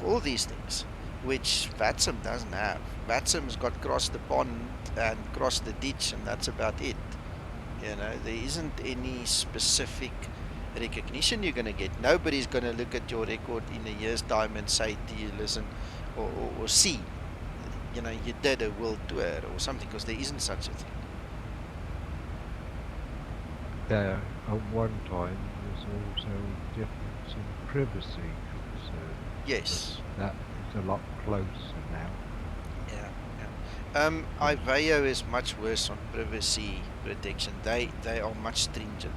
all these things, which VATSIM doesn't have. VATSIM's got cross the pond and cross the ditch, and that's about it. You know, there isn't any specific recognition you're going to get. Nobody's going to look at your record in a year's time and say to you, listen, or see, you know, you did a world tour or something, because there isn't such a thing. There, at one time, there's also a difference in privacy concern. Yes. That is a lot closer now. Yeah. Iveo is much worse on privacy protection. They are much stringent,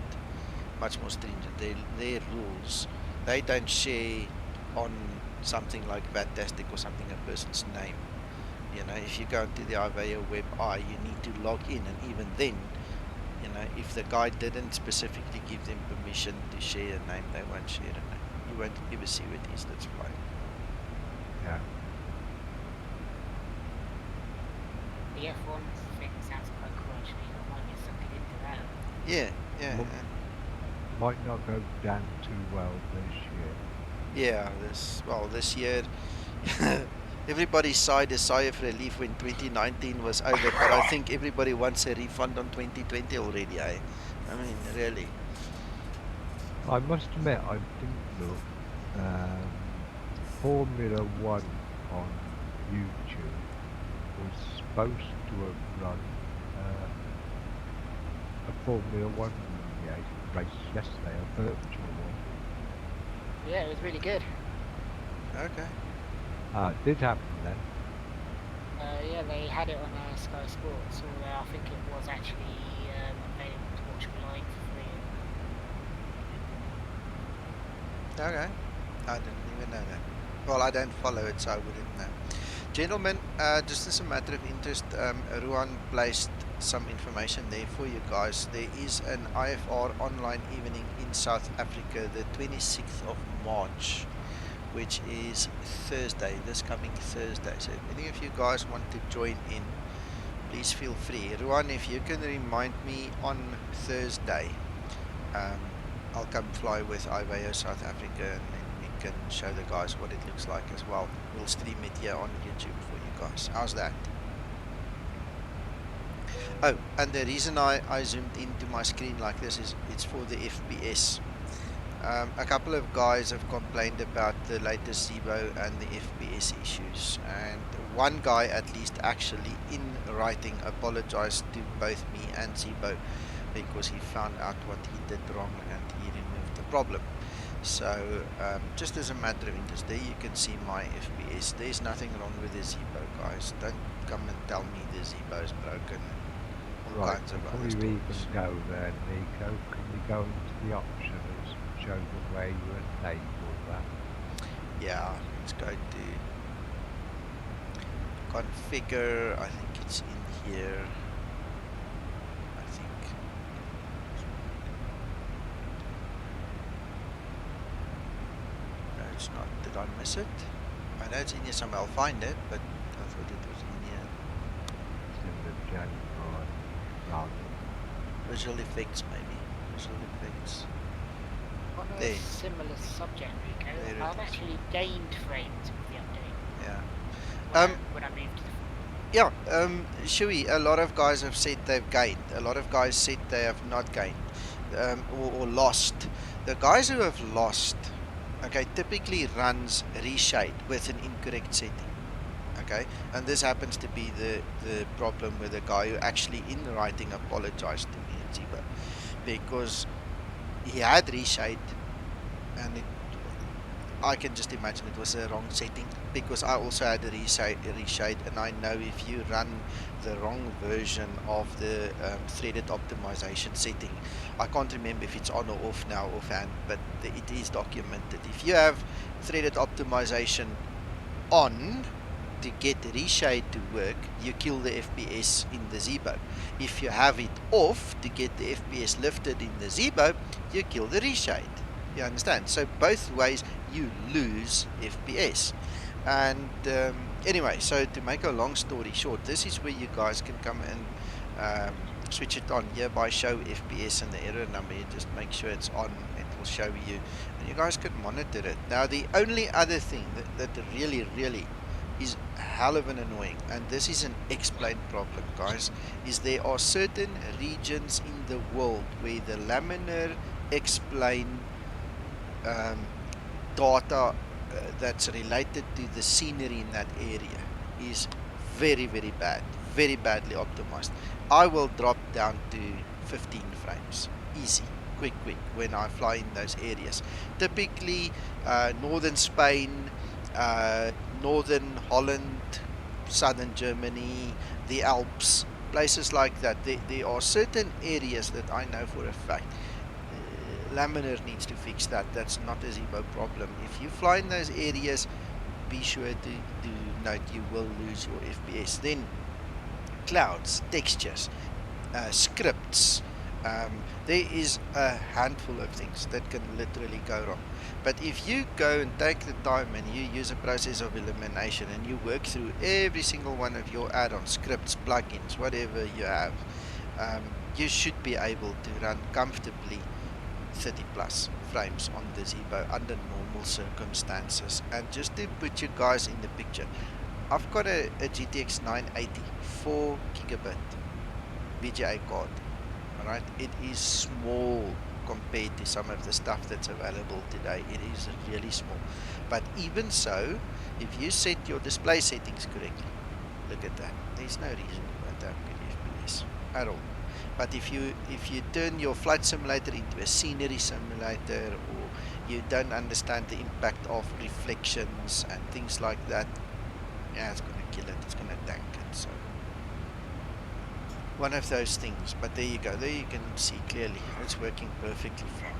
much more stringent. Their rules, they don't share on something like Fantastic or something a person's name. You know, if you go into the Aveo web eye, you need to log in, and even then, you know, if the guy didn't specifically give them permission to share a name, they won't share a name. You won't ever see what it is that's flying. Yeah. The F1 thing sounds quite cool actually. I might get something into that. Yeah, yeah. Might not go down too well this year. Yeah, this year, everybody sighed a sigh of relief when 2019 was over, but I think everybody wants a refund on 2020 already, eh? I mean, really. I must admit, I didn't look. Formula One on YouTube was supposed to have run a Formula One race yesterday, a virtual one. Yeah, it was really good. Okay. It did happen then. Yeah, they had it on Sky Sports, or I think it was actually available to watch live for free. Okay. I didn't even know that. Well, I don't follow it, so I wouldn't know. Gentlemen, just as a matter of interest, Ruan placed some information there for you guys. There is an IFR online evening in South Africa, the 26th of March, which is Thursday, this coming Thursday. So if any of you guys want to join in, please feel free. Ruan, if you can remind me on Thursday, I'll come fly with Iveo South Africa, and then we can show the guys what it looks like as well. We'll stream it here on YouTube for you guys. How's that? Oh, and the reason I zoomed into my screen like this is it's for the FPS. A couple of guys have complained about the latest Zibo and the FPS issues, and one guy at least actually in writing apologized to both me and Zibo because he found out what he did wrong and he removed the problem. So just as a matter of interest, there you can see my FPS. There's nothing wrong with the Zibo, guys. Don't come and tell me the Zibo is broken. All Right, kinds of before other you stories. even go there, Nico, can you go into the options, show them where you enable that? Yeah, let's go to configure. I think it's in here. I think. No, it's not. Did I miss it? I know it's in here somewhere. I'll find it, but I thought it was in here. It's in the general rather. Visual effects, maybe. Visual effects. On a There. similar subject, There it Rico, I've is. actually gained frames with the update. Yeah. When I moved to the Yeah, Shui, a lot of guys have said they've gained. A lot of guys said they have not gained, or lost. The guys who have lost, okay, typically runs reshade with an incorrect setting. Okay, and this happens to be the problem with the guy who actually in writing apologized to me and Zibo, because he had reshade, and I can just imagine it was a wrong setting, because I also had a reshade, and I know if you run the wrong version of the threaded optimization setting, I can't remember if it's on or off now offhand, but it is documented. If you have threaded optimization on to get reshade to work, you kill the FPS in the Zibo. If you have it off to get the FPS lifted in the Zibo, you kill the reshade. You understand? So both ways you lose FPS. And anyway, so to make a long story short, this is where you guys can come and switch it on. Hereby show FPS and the error number. You just make sure it's on, it will show you, and you guys can monitor it. Now the only other thing that really is hell of an annoying, and this is an explained problem, guys, is there are certain regions in the world where the laminar explain data that's related to the scenery in that area is very bad, very badly optimized. I will drop down to 15 frames, easy, quick, when I fly in those areas. Typically northern Spain, northern Holland, southern Germany, the Alps, places like that. There are certain areas that I know for a fact laminar needs to fix that. That's not a Zibo problem. If you fly in those areas, be sure to note you will lose your FPS. Then clouds, textures, scripts. There is a handful of things that can literally go wrong. But if you go and take the time and you use a process of elimination and you work through every single one of your add-ons, scripts, plugins, whatever you have, you should be able to run comfortably 30 plus frames on the Zibo under normal circumstances. And just to put you guys in the picture, I've got a GTX 980 4 gigabit VGA card. Alright, it is small compared to some of the stuff that's available today. It is really small. But even so, if you set your display settings correctly, look at that. There's no reason you won't have good FPS at all. But if you turn your flight simulator into a scenery simulator, or you don't understand the impact of reflections and things like that, yeah, it's gonna kill it. It's gonna tank it. So one of those things. But there you go. There you can see clearly it's working perfectly fine.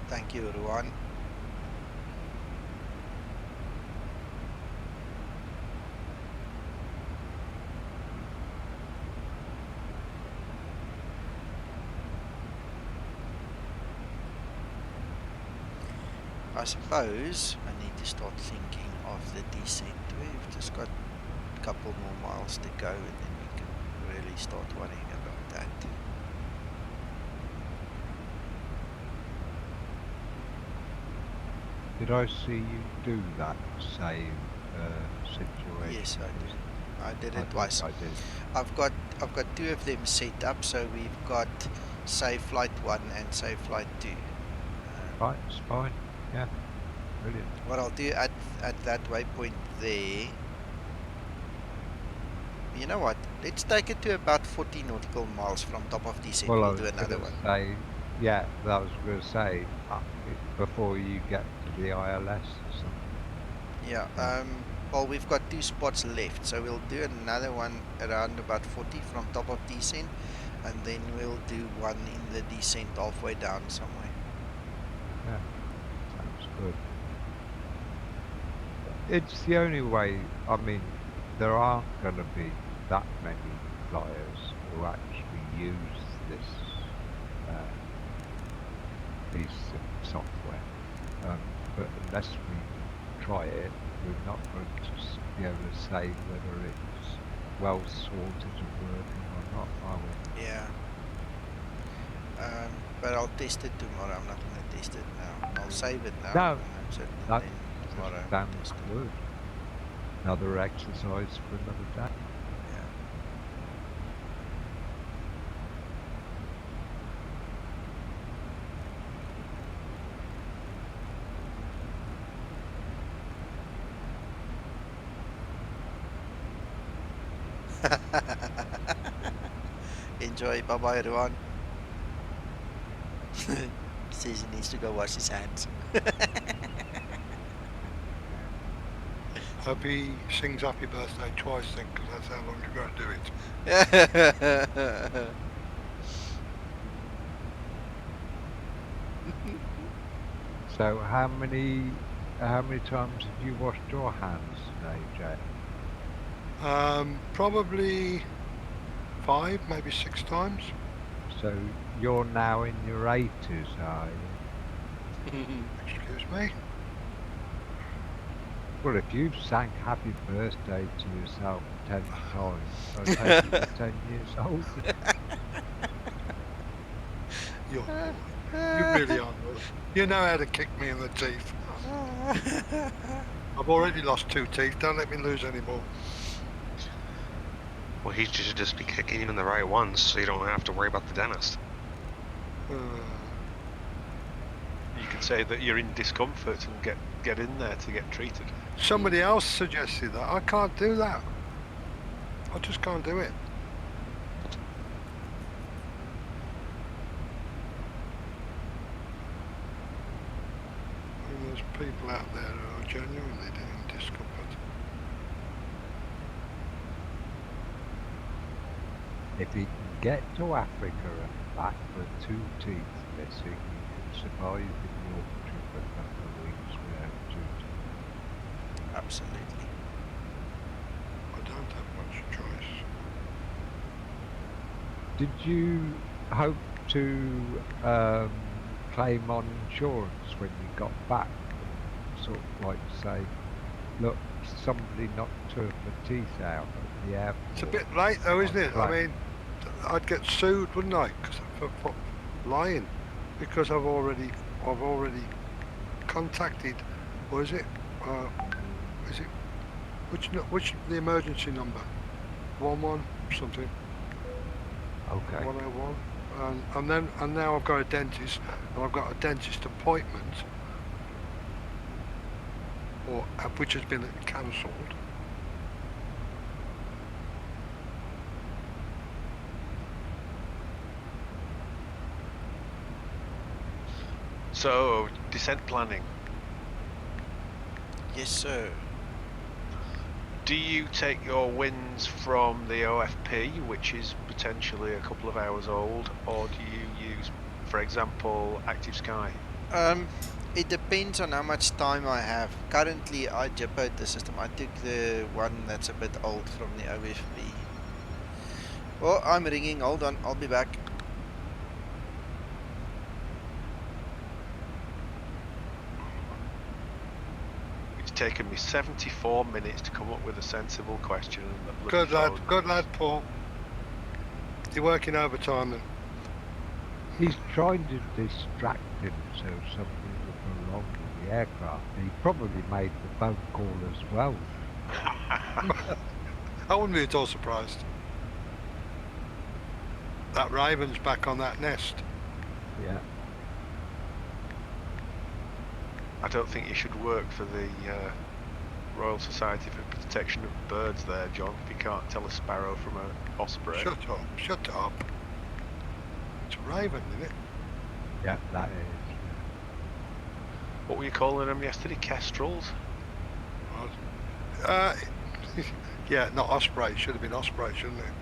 Thank you, Ruan. I suppose I need to start thinking of the descent. We've just got a couple more miles to go and then we can really start worrying about that. Did I see you do that save situation? Yes, I did. I did it I twice. I did. I've got two of them set up, so we've got save flight 1 and save flight 2. Right, it's fine. Yeah, brilliant. What I'll do at that waypoint there, you know what? Let's take it to about 40 nautical miles from top of descent. Well, I We'll was do another one. say, yeah, that was going to say before you get to the ILS or something. Yeah. Yeah. Well, we've got 2 spots left, so we'll do another one around about 40 from top of descent, and then we'll do one in the descent halfway down somewhere. Yeah, sounds good. It's the only way. I mean, there aren't going to be that many flyers who actually use this piece of software. But unless we try it, we're not going to be able to say whether it's well sorted and working or not, are we? Yeah. But I'll test it tomorrow. I'm not going to test it now. I'll save it now. No, and set it, and that then tomorrow sounds test it. good. Another exercise for another day. Yeah. Enjoy. Bye bye, everyone. Says he needs to go wash his hands. Hope he sings happy birthday twice then, because that's how long you've got to do it. So how many times have you washed your hands today, Jay? Probably 5, maybe 6 times. So you're now in your 80s, are you? Excuse me? Well, if you've sang happy birthday to yourself 10 times, I take you 10 years old. You really are. You know how to kick me in the teeth. I've already lost 2 teeth, don't let me lose any more. Well, he should just be kicking you in the right ones so you don't have to worry about the dentist. You can say that you're in discomfort and get in there to get treated. Somebody else suggested that. I can't do that. I just can't do it. And there's people out there who are genuinely in discomfort. If he can get to Africa and back with 2 teeth missing, he can survive in Yorkshire for a couple of weeks without 2 teeth. Absolutely. I don't have much choice. Did you hope to claim on insurance when you got back? Sort of like say, look, somebody knocked 2 of my teeth out at the airport. It's a bit late though, isn't it? I mean, I'd get sued, wouldn't I? For lying, because I've already contacted. What is it? Is it which the emergency number? 11 something. Okay. 101. And now I've got a dentist, and I've got a dentist appointment, which has been cancelled. So, descent planning. Yes, sir. Do you take your winds from the OFP, which is potentially a couple of hours old, or do you use, for example, Active Sky? It depends on how much time I have. Currently, I jippered the system. I took the one that's a bit old from the OFP. Oh, I'm ringing. Hold on. I'll be back. It's taken me 74 minutes to come up with a sensible question. And Good lad, Paul. You're working overtime then. He's trying to distract himself something with wrong with the aircraft. He probably made the phone call as well. I wouldn't be at all surprised. That raven's back on that nest. Yeah. I don't think you should work for the Royal Society for Protection of Birds there, John, if you can't tell a sparrow from an osprey. Shut up. It's a raven, isn't it? Yeah, that is. What were you calling them yesterday? Kestrels? Yeah, not osprey. It should have been osprey, shouldn't it?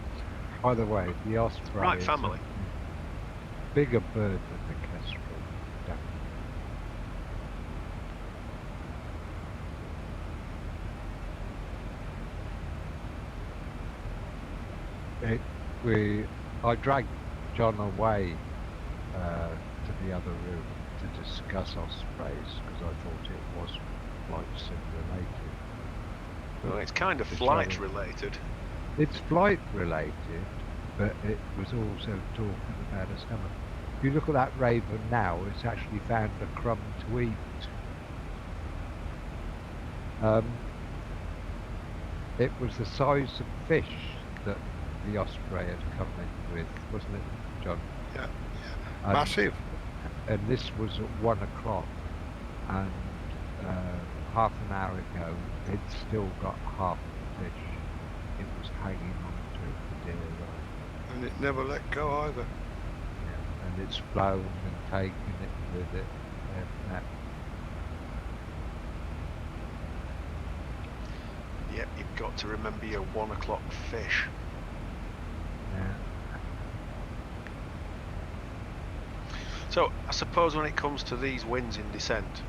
By the way, the osprey Right is family. a bigger bird than the kestrel. I dragged John away to the other room to discuss ospreys because I thought it was flight sim related. Well, it's kind of flight related. It's flight related, but it was also talking about a stomach. If you look at that raven now, it's actually found a crumb to eat. It was the size of fish that the osprey had come in with, wasn't it, John? Yeah. Massive. And this was at 1 o'clock, and half an hour ago, it'd still got half the fish. It was hanging on to the deer line. And it never let go either. Yeah, and it's flown and taken it with it. Yep, you've got to remember your 1 o'clock fish. Yeah. So, I suppose when it comes to these winds in descent,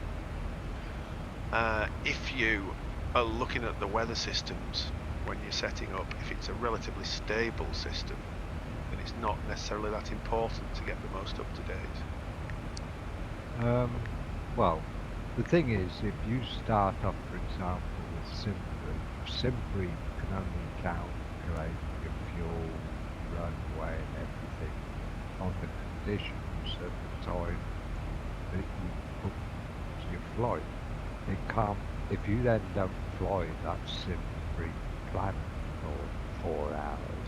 if you are looking at the weather systems when you're setting up, if it's a relatively stable system, then it's not necessarily that important to get the most up to date. Well, the thing is, if you start off, for example, with Simply can only calculate your fuel, runway and everything on the conditions at the time that you put to your flight. It can't, if you then don't fly that Simply plan for 4 hours,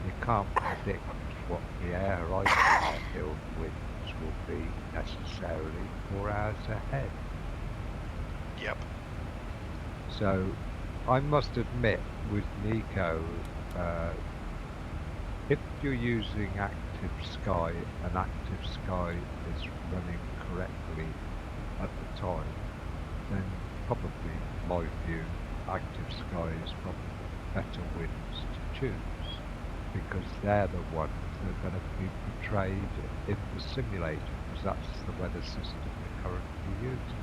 you can't predict what the airfield winds will be necessarily 4 hours ahead. Yep. So I must admit with Nico, if you're using Active Sky and Active Sky is running correctly at the time, then probably, in my view, Active Sky is probably better winds to choose. because they're the ones that are going to be portrayed in the simulator, because that's the weather system we're currently using.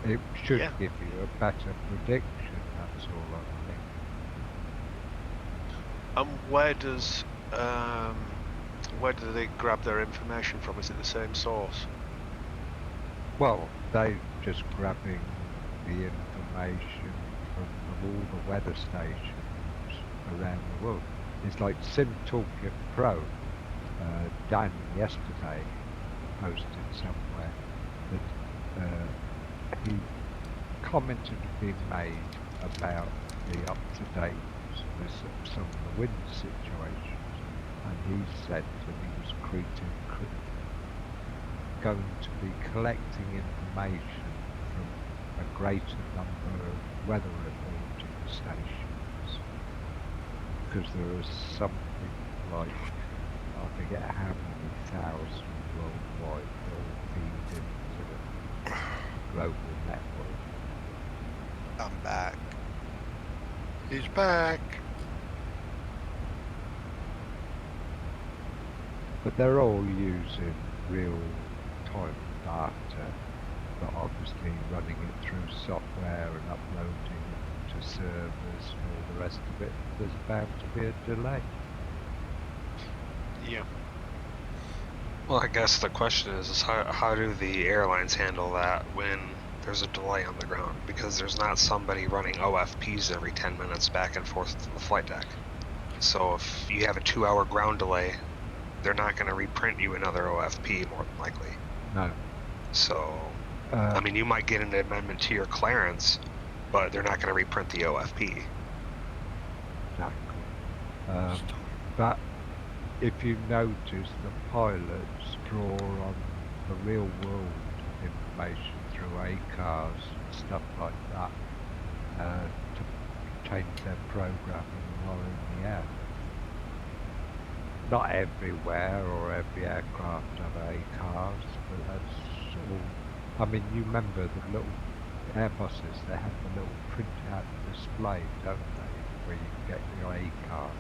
It should give you a better prediction, that's all I think. And where do they grab their information from? Is it the same source? Well, they're just grabbing the information from all the weather stations around the world. It's like Sim Toolkit Pro. Dan yesterday posted somewhere that he commented had been made about the up-to-date with some of the wind situations, and he said that he was going to be collecting information from a greater number of weather reporting stations, because there is something like, I forget how many thousand worldwide will feed into the global network. I'm back. He's back. But they're all using real-time data, but obviously running it through software and uploading it to servers and all the rest of it. There's bound to be a delay. Yeah. Well, I guess the question is how do the airlines handle that when there's a delay on the ground? Because there's not somebody running OFPs every 10 minutes back and forth to the flight deck. So if you have a 2-hour ground delay, they're not going to reprint you another OFP more than likely. No. So, I mean, you might get an amendment to your clearance, but they're not going to reprint the OFP. Exactly. But if you notice, the pilots draw on the real world information through ACARs and stuff like that to change their programming while in the air. Not everywhere or every aircraft have ACARs, but that's all. I mean, you remember the little Airbuses, they have the little printout display, don't they, where you can get your ACAR.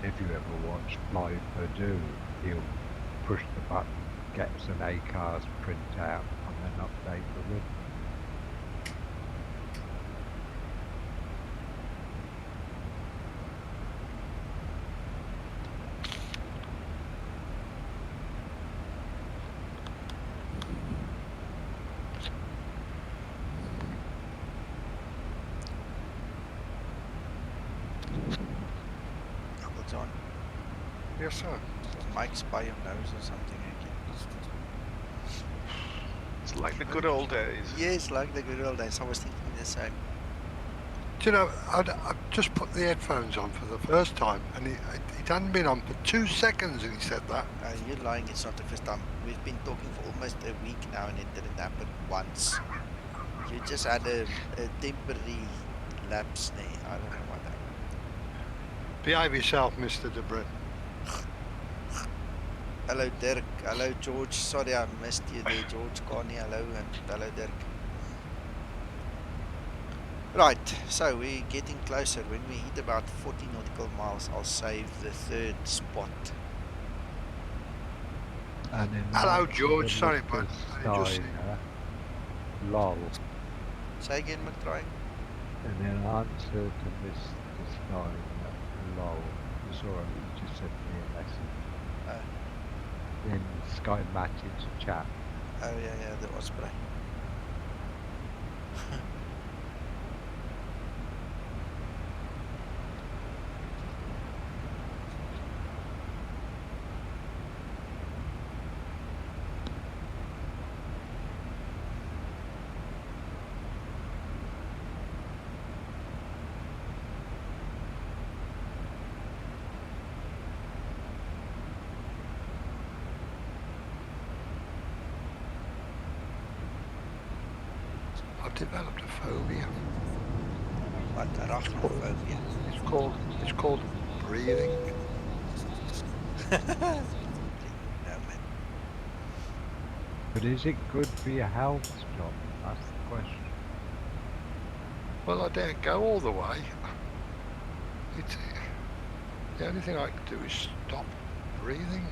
If you ever watch Fly Purdue, he'll push the button, gets an ACARS printout, and then update the wind. Uncle John. Yes, sir. Mike's by your nose or something again. It's like the good old days. Yes, like the good old days. I was thinking the same. Do you know, I just put the headphones on for the first time, and it hadn't been on for 2 seconds, and he said that. You're lying, it's not the first time. We've been talking for almost a week now, and it didn't happen once. You just had a temporary lapse there. I don't know what happened. Behave yourself, Mr. Debrin. Hello, Dirk. Hello, George. Sorry, I missed you there, George. Connie, hello, and hello, Dirk. Right, so we're getting closer. When we hit about 40 nautical miles, I'll save the third spot. And hello, George. Sorry, but lol. Say again, McTry. And in answer to Mr. Steiner, lol. It's alright, you just sent me a message. In Sky Match's chat. Oh yeah, the Osprey. I've developed a phobia. What arachnophobia? It's called breathing. No, man. But is it good for your health, John? That's the question. Well, I daren't go all the way. It's the only thing I can do is stop breathing,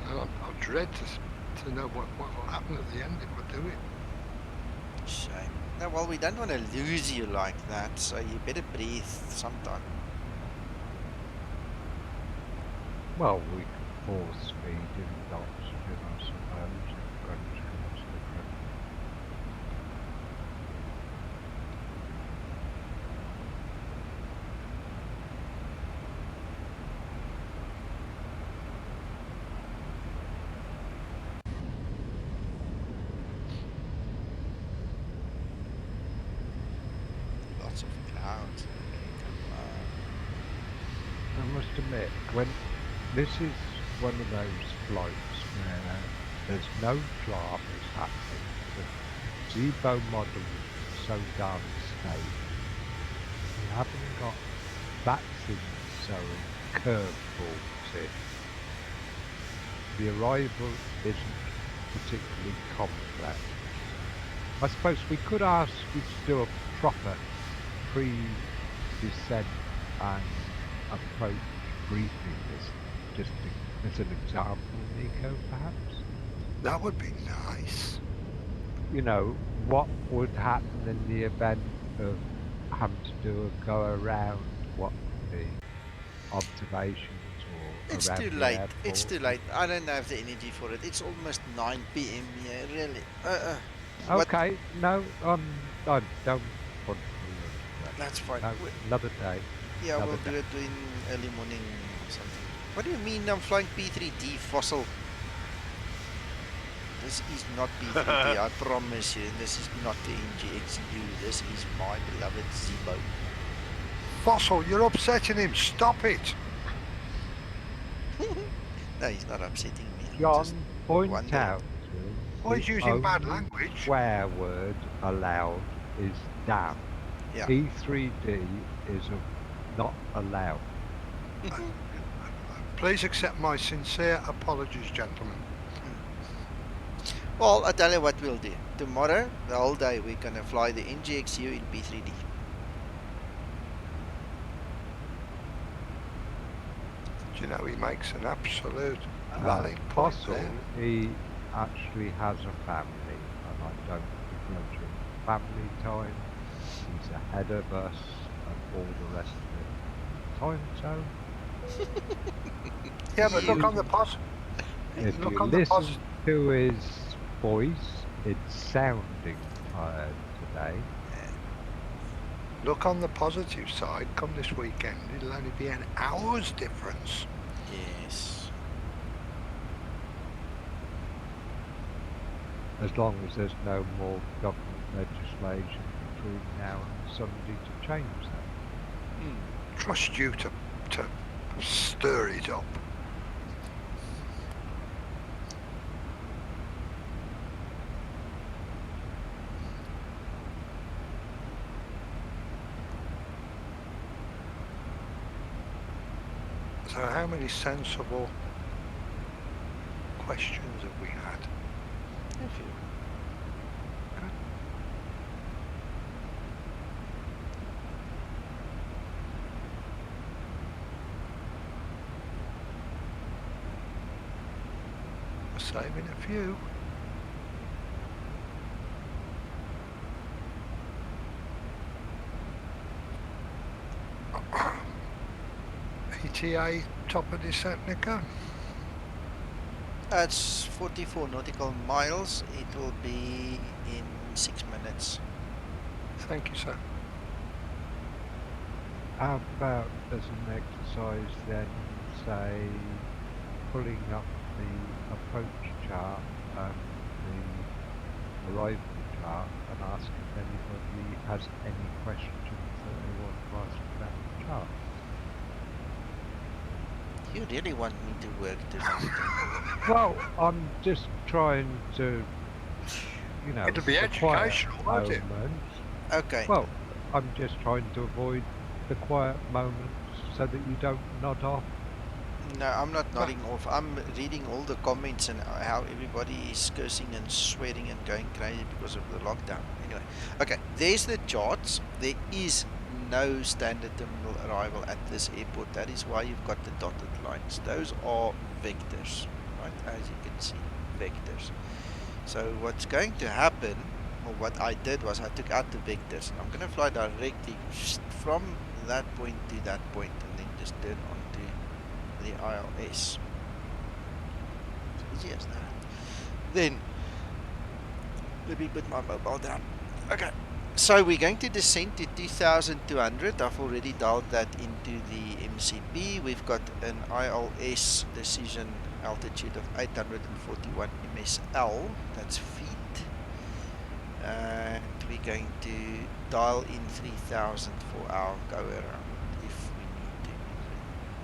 and I dread to know what will happen at the end if I do it. Shame. No, well, we don't want to lose you like that, so you better breathe sometime. Well, we could force feed him oxygen, I suppose, if crunch comes to crunch. Lots of clouds. Okay, come on. I must admit, when this is one of those flights where there's no dramas happening, the Zibo model is so darn stable. You haven't got vaccines throwing curveballs in. The arrival isn't particularly complex. I suppose we could ask you to do a proper pre-descent and approach briefing just as an example, Nico, perhaps? That would be nice. You know, what would happen in the event of having to do a go around, what would be observations or It's around too the late. airport? It's too late. I don't have the energy for it. It's almost 9 p.m. here, really. Okay, no, don't want to. That's fine. No, another day. Yeah, another we'll do day. it in early morning or something. What do you mean I'm flying P3D, fossil? This is not P3D, I promise you. This is not the NGXU. This is my beloved Zibo. Fossil, you're upsetting him. Stop it. No, he's not upsetting me. John, Just point wondering. out Why is the using bad only language? swear word allowed is damn. Yeah. P3D is not allowed. Please accept my sincere apologies, gentlemen. Well, I'll tell you what we'll do. Tomorrow, the whole day, we're going to fly the NGXU in P3D. Do you know, he makes an absolute valid point Fossil, there. he actually has a family, and I don't begrudge him family time. He's ahead of us and all the rest of it. Time zone. Yeah, but look on the positive. If you listen to his voice, it's sounding tired today. Look on the positive side. Come this weekend, it'll only be an hour's difference. Yes. As long as there's no more government legislation between now and Sunday to change that. Trust you to stir it up. So how many sensible questions have we had? A few. We're saving a few. ETA top of descent, Nico? It's 44 nautical miles. It will be in 6 minutes. Thank you, sir. How about as an exercise then, say, pulling up the approach chart and the arrival chart and ask if anybody has any questions that they want to ask about the chart? You really want me to work tonight? Well, I'm just trying to, you know, It'll be the quiet educational, won't it? moments. Okay. Well, I'm just trying to avoid the quiet moments so that you don't nod off No, I'm not nodding off. I'm reading all the comments and how everybody is cursing and swearing and going crazy because of the lockdown. Anyway, okay, there's the charts. There is no standard terminal arrival at this airport. That is why you've got the dotted lines. Those are vectors, right? As you can see, vectors. So what's going to happen, or what I did was I took out the vectors. I'm going to fly directly from that point to that point and then just turn onto the ILS. As easy as that. Then let me put my mobile down. Okay, so we're going to descend to 2200. I've already dialed that into the MCP. We've got an ILS decision altitude of 841 MSL, that's feet, and we're going to dial in 3000 for our go around if we need to.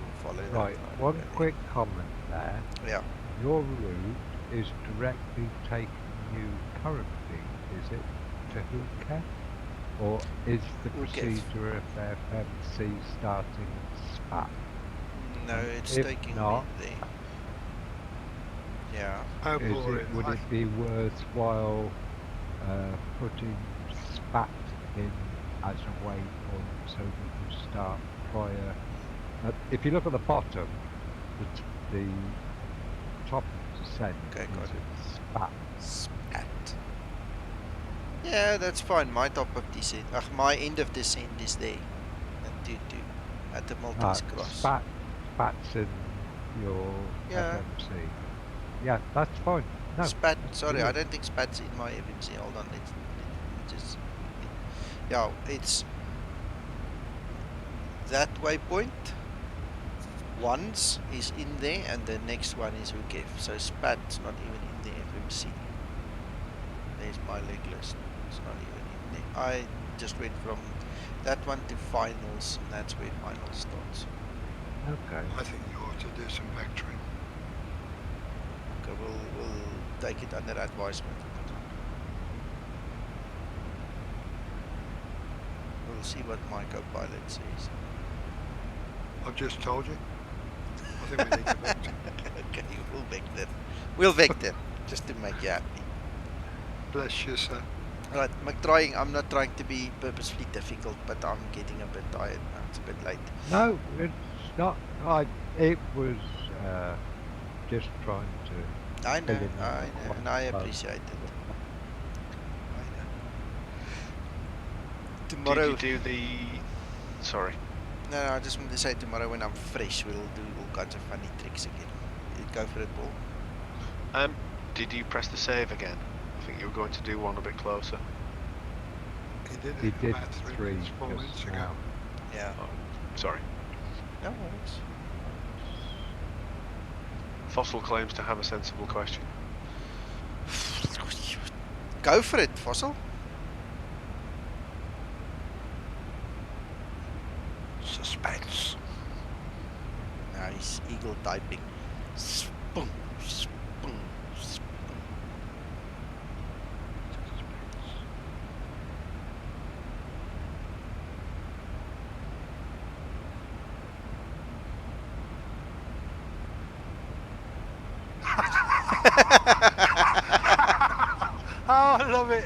We'll follow that. Right, one quick comment there. Yeah. Your route is directly taking you currently, is it, to Hookah? Or is the procedure of FMC starting at SPAT? No, it's if taking not, me there. Yeah. Would it be worthwhile putting SPAT in as a waypoint so that you start prior? If you look at the bottom, the top descent is SPAT. SPAT. Yeah, that's fine. My top of descent, my end of descent is there at 2-2 at the Maltese Cross. SPAT's in your Yeah. FMC. Yeah, that's fine. No, SPAT, that's sorry, brilliant. I don't think SPAT's in my FMC. Hold on, let's just. Yeah, it's that waypoint. Once is in there, and the next one is Ukef. So SPAT's not even in the FMC. There's my leg list. It's not even in there. I just went from that one to finals, and that's where finals starts. Okay. I think you ought to do some vectoring. Okay, we'll take it under advisement. We'll see what my co-pilot says. I've just told you. I think we need to vector. Okay, we'll vector. We'll vector, just to make you happy. Bless you, sir. Right, I'm not trying to be purposefully difficult, but I'm getting a bit tired now. It's a bit late. No, it's not. It was just trying to. I know, and I appreciate it. I know. Tomorrow. Did you do the? Sorry. No, I just wanted to say tomorrow when I'm fresh, we'll do all kinds of funny tricks again. Go for it, Paul. Did you press the save again? I think you were going to do one a bit closer. He did about 3 minutes, 4 minutes ago. Yeah. Oh, sorry. No worries. Fossil claims to have a sensible question. Go for it, Fossil. Suspense. Nice. Eagle typing. Spoon, spoon, spoon. Oh, I love it.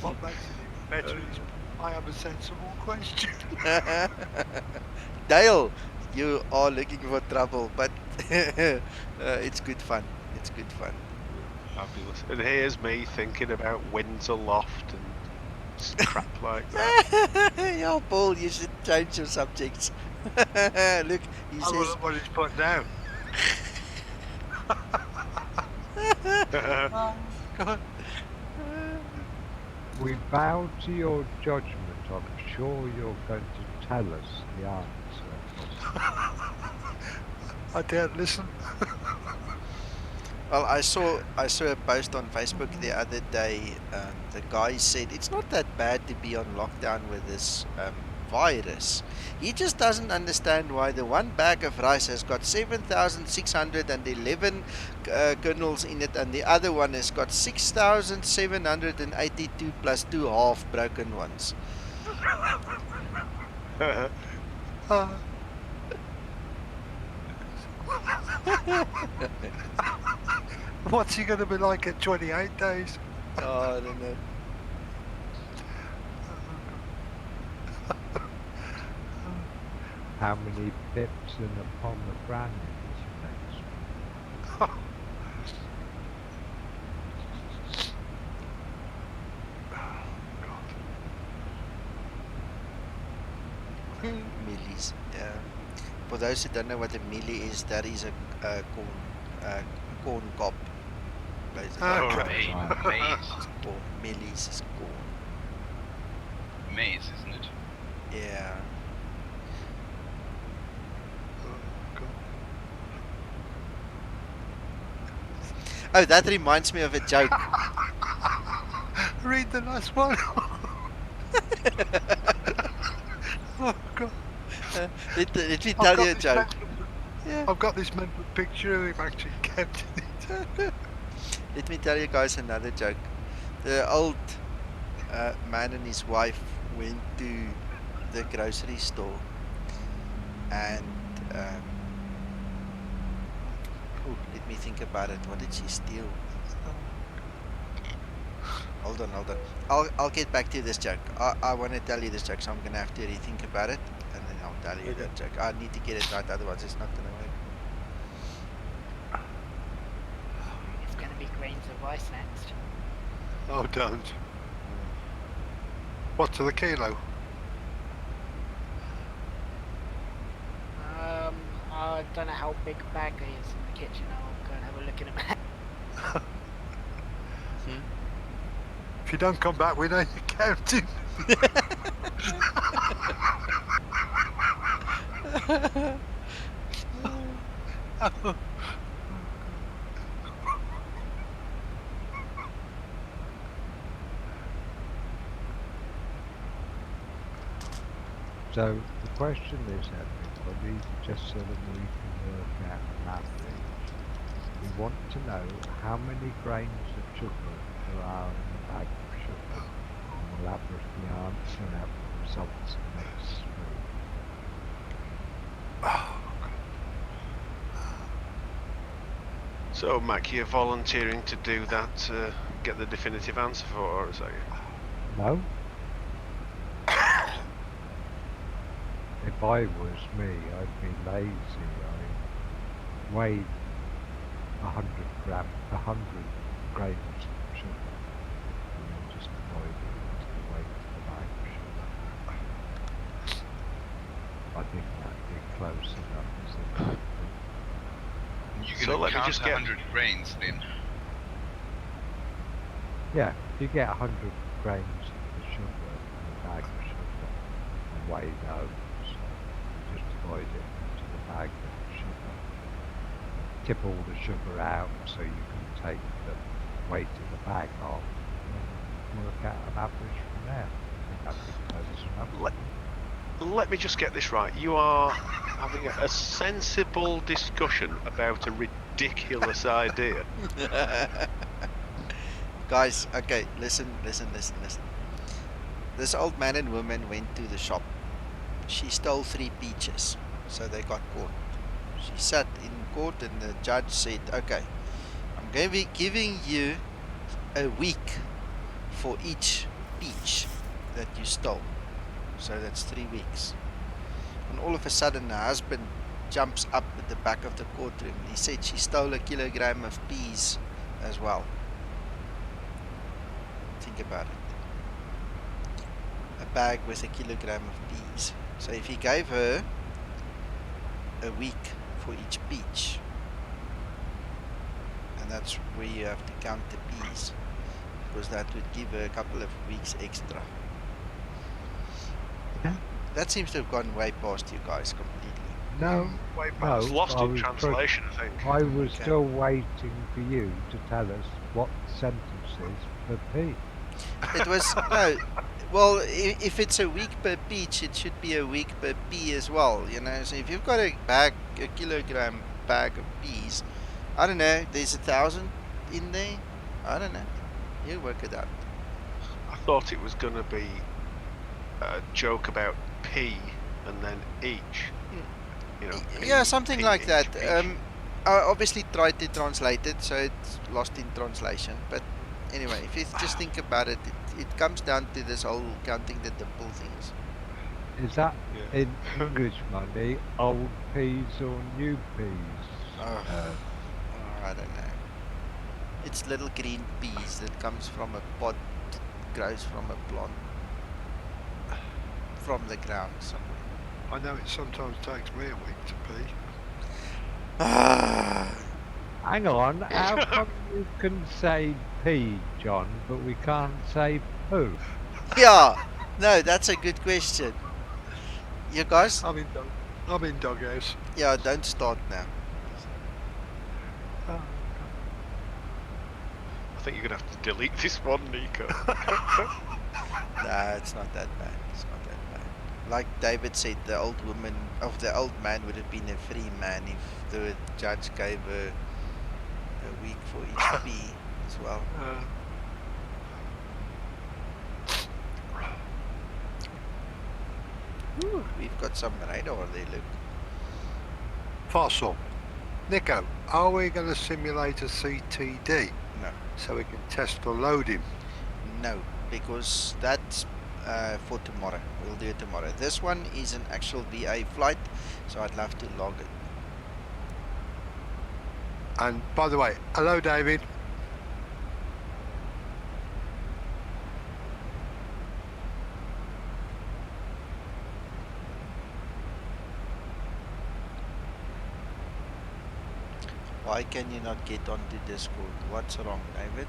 What makes it even better is I have a sensible question. Dale, you are looking for trouble, but it's good fun. It's good fun. Fabulous. And here's me thinking about winds aloft and crap like that. Yeah, Paul, you should change your subjects. Look, he says. Look what he's put down. Oh, God. We bow to your judgment. I'm sure you're going to tell us the answer. I daren't listen. Well, I saw a post on Facebook the other day. The guy said it's not that bad to be on lockdown with this virus. He just doesn't understand why the one bag of rice has got 7,611 kernels in it, and the other one has got 6,782 plus 2 half broken ones. What's he going to be like at 28 days? Oh, I don't know. How many pips and a pomegranate is next? Millies, yeah. For those who don't know what a milli is, that is a corn cob. Basically. Okay. Maize. Or millies is corn. Maize, isn't it? Yeah. Oh, that reminds me of a joke. Read the last one. Oh, God. Let me tell you a joke. I've got this mental picture of him actually kept it. Let me tell you guys another joke. The old man and his wife went to the grocery store, and let me think about it. What did she steal? Hold on. I'll get back to this joke. I want to tell you this joke, so I'm gonna have to rethink about it, and then I'll tell you that joke. I need to get it right, otherwise it's not gonna work. It's going to be grains of rice next. Oh, don't. What, to the kilo? I don't know how big a bag it is in the kitchen. I'll go and have a look in a minute. If you don't come back, we know you're counting. So the question is, everybody, just so that we can work out an average, we want to know how many grains of sugar there are in a bag of sugar, and we'll average the answer and have the results next week. So, Mac, you're volunteering to do that, get the definitive answer for us, are you? No? If I was me, I'd be lazy. I weighed 100 grains of sugar, and then just divide it into the weight of the bag of sugar. I think that'd be close enough as it might be. You're going to count 100 grains then? Yeah, you get 100 grains of the sugar in a bag of sugar and weigh those. Just divide it into the bag of sugar. Tip all the sugar out so you can take the weight of the bag off and work out an average from there. I think that'd be close enough. Let me just get this right. You are having a sensible discussion about a ridiculous idea. Guys, okay, listen. This old man and woman went to the shop. She stole 3 peaches, so they got caught. She sat in court and the judge said, okay, I'm going to be giving you a week for each peach that you stole. So that's 3 weeks. And all of a sudden the husband jumps up at the back of the courtroom. He said she stole 1 kilogram of peas as well. Think about it. A bag with 1 kilogram of peas. So if he gave her a week for each peach, and that's where you have to count the peas, because that would give her a couple of weeks extra. That seems to have gone way past you guys completely. No, way past. Lost in translation, I think. I was still waiting for you to tell us what the sentence is for P. It was no. Well, if it's a week per peach, it should be a week per pea as well. You know, so if you've got a kilogram bag of peas, I don't know. There's 1,000 in there. I don't know. You work it out. I thought it was going to be a joke about P and then each. You know, Yeah, P, something P, like each, that. peach. I obviously tried to translate it, so it's lost in translation. But anyway, if you just think about it, it comes down to this whole counting the dimple things. Is that in English money, old peas or new peas? I don't know. It's little green peas that comes from a pod, grows from a plant, from the ground somewhere. I know it sometimes takes me a week to pee. Hang on, how come you can say pea, John, but we can't say poo? Yeah, no, that's a good question. You guys? I'm in doghouse. Yeah, don't start now. Oh. I think you're going to have to delete this one, Nico. Nah, it's not that bad. It's not that bad. Like David said, the old man would have been a free man if the judge gave her a week for each pea as well. Ooh, we've got some radar there, look. Fossil. Nico, are we going to simulate a CTD? No. So we can test for loading? No, because that's for tomorrow. We'll do it tomorrow. This one is an actual VA flight, so I'd love to log it. And by the way, hello David. Why can you not get onto Discord? What's wrong, David?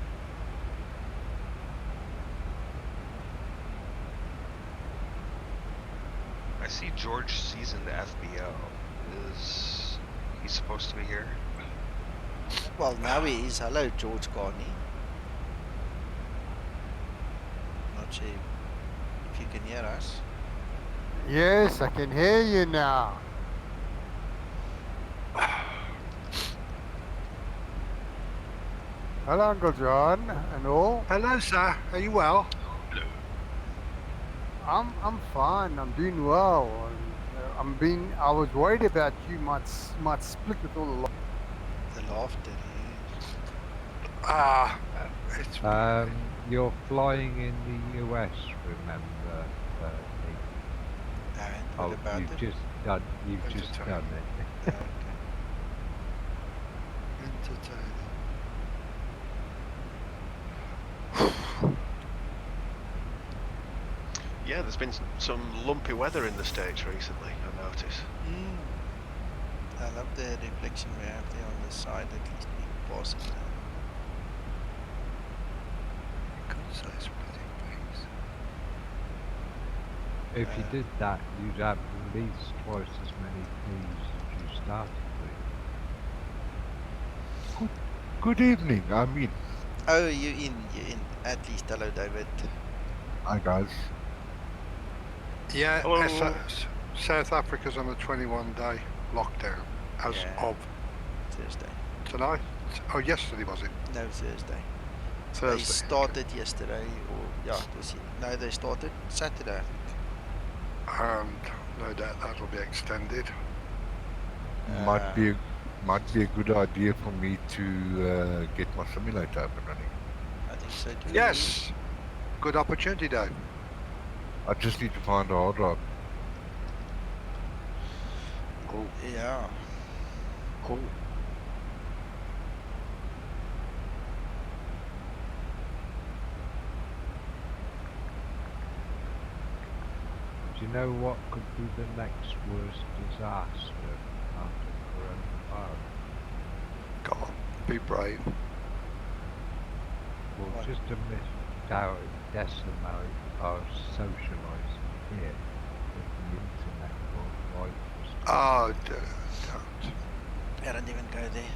I see George seasoned FBO. Is he supposed to be here? Well, now he is. Hello, George Carney. Not sure if you can hear us. Yes, I can hear you now. Hello, Uncle John, and all. Hello, sir. Are you well? I'm fine. I'm doing well. I was worried about you might split with all the laughter. You're flying in the US, remember? What about you've it? just done it. Okay. Yeah, there's been some lumpy weather in the States recently, I notice. I love the reflection we have there on the side, at least being passing now. If you did that, you'd have at least twice as many peas as you started with. Good evening, I'm in. Oh, you're in. At least, hello, David. Hi, guys. Yeah, Hello. South Africa's on a 21-day lockdown as of Thursday. Tonight? Oh, yesterday was it? No, Thursday. Thursday. They started yesterday, or yeah, no, they started Saturday, I think. And no doubt that'll be extended. Might be a good idea for me to get my simulator up and running. I think so too. Yes, good opportunity, Dave. I just need to find a hard drive. Cool. Yeah. Cool. Do you know what could be the next worst disaster after coronavirus? Go on, be brave. Well, just to decimate our socialising here with the internet worldwide. Oh, don't. I don't even go there.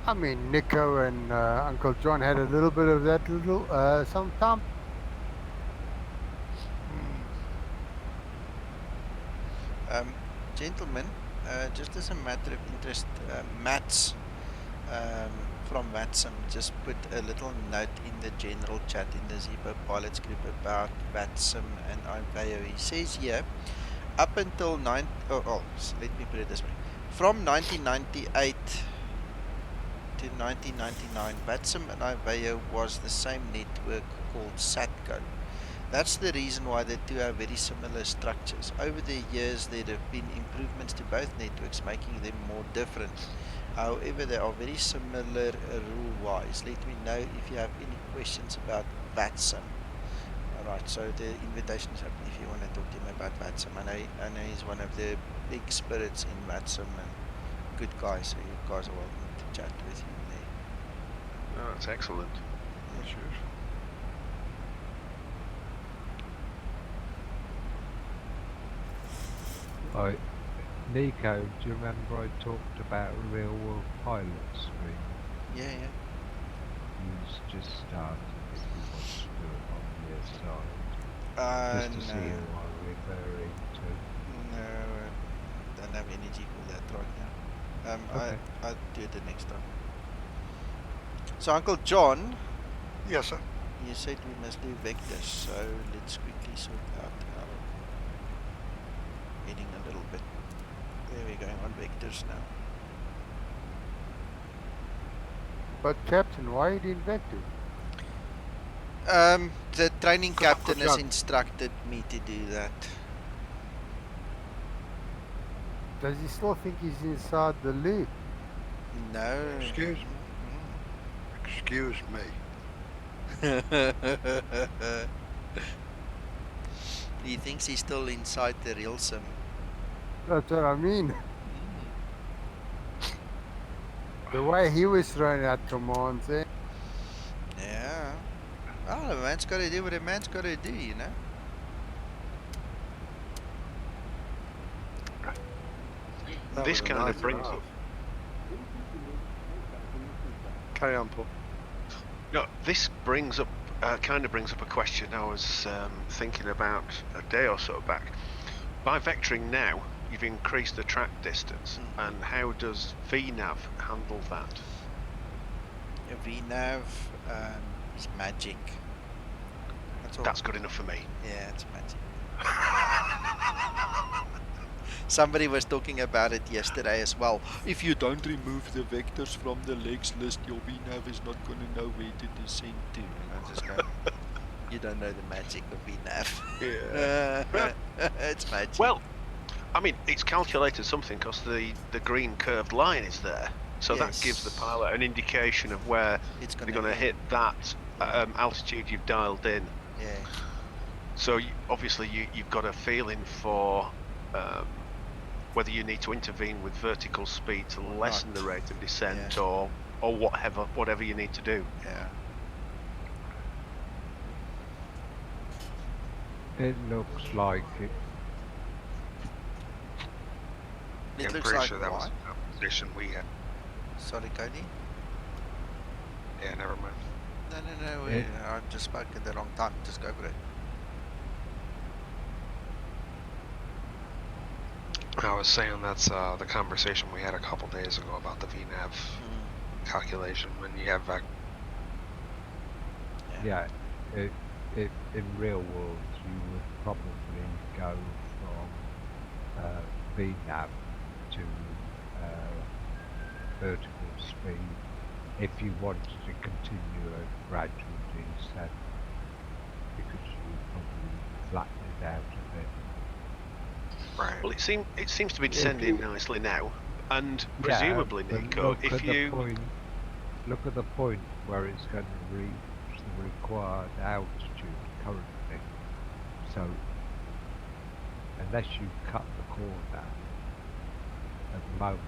I mean, Nico and Uncle John had a little bit of that little some time. Gentlemen, just as a matter of interest, Mats from Vatsum just put a little note in the general chat in the Zibo pilots group about Vatsum and Iveo. He says here, up until let me put it this way. From 1998 to 1999, Vatsum and Iveo was the same network called Satco. That's the reason why the two have very similar structures. Over the years, there have been improvements to both networks, making them more different. However, they are very similar rule-wise. Let me know if you have any questions about VATSIM. Alright, so the invitation is open if you want to talk to him about VATSIM. I know he's one of the big spirits in VATSIM and good guy, so you guys are welcome to chat with him there. Oh, that's excellent. That's useful. Nico, do you remember I talked about a real world pilot stream? Yeah. He's just started if he wants to do it on the side. Just to see who I'm referring to. No, don't have energy for that right now. Okay. I'll do it the next time. So Uncle John. Yes, sir. You said we must do vectors, so let's quickly sort out our heading a little bit. There we're going on vectors now. But Captain, why are you doing vectors? The training captain has instructed me to do that. Does he still think he's inside the loop? No. Excuse me. He thinks he's still inside the real sim. That's what I mean. The way he was throwing out commands, eh? Yeah. Well, a man's got to do what a man's got to do, you know. This kind of brings up. Carry on, Paul. No, this brings up kind of brings up a question I was thinking about a day or so back. By vectoring now, you've increased the track distance, and how does VNav handle that? VNav is magic. That's good enough for me. Yeah, it's magic. Somebody was talking about it yesterday as well. If you don't remove the vectors from the legs list, your VNav is not going to know where to descend to. And I just go, you don't know the magic of VNav. Yeah. It's magic. Well, I mean, it's calculated something because the green curved line is there. So that gives the pilot an indication of where they're going to hit that altitude you've dialed in. Yeah. So obviously you've got a feeling for whether you need to intervene with vertical speed to lessen the rate of descent or whatever you need to do. Yeah. It looks like it. I'm looks pretty like sure that was what? a position we had. Sorry, Cody. Yeah, never mind. No. I just spoke at the wrong time. Just go for it. I was saying that's the conversation we had a couple days ago about the VNav calculation when you have Yeah, in real world you would probably go from VNav to vertical speed if you wanted to continue a gradual descent, because you would probably flatten it out a bit. Right. Well, it seems to be descending nicely now, and presumably, Nico, look at the point where it's going to reach the required altitude currently. So unless you cut the corner, at the moment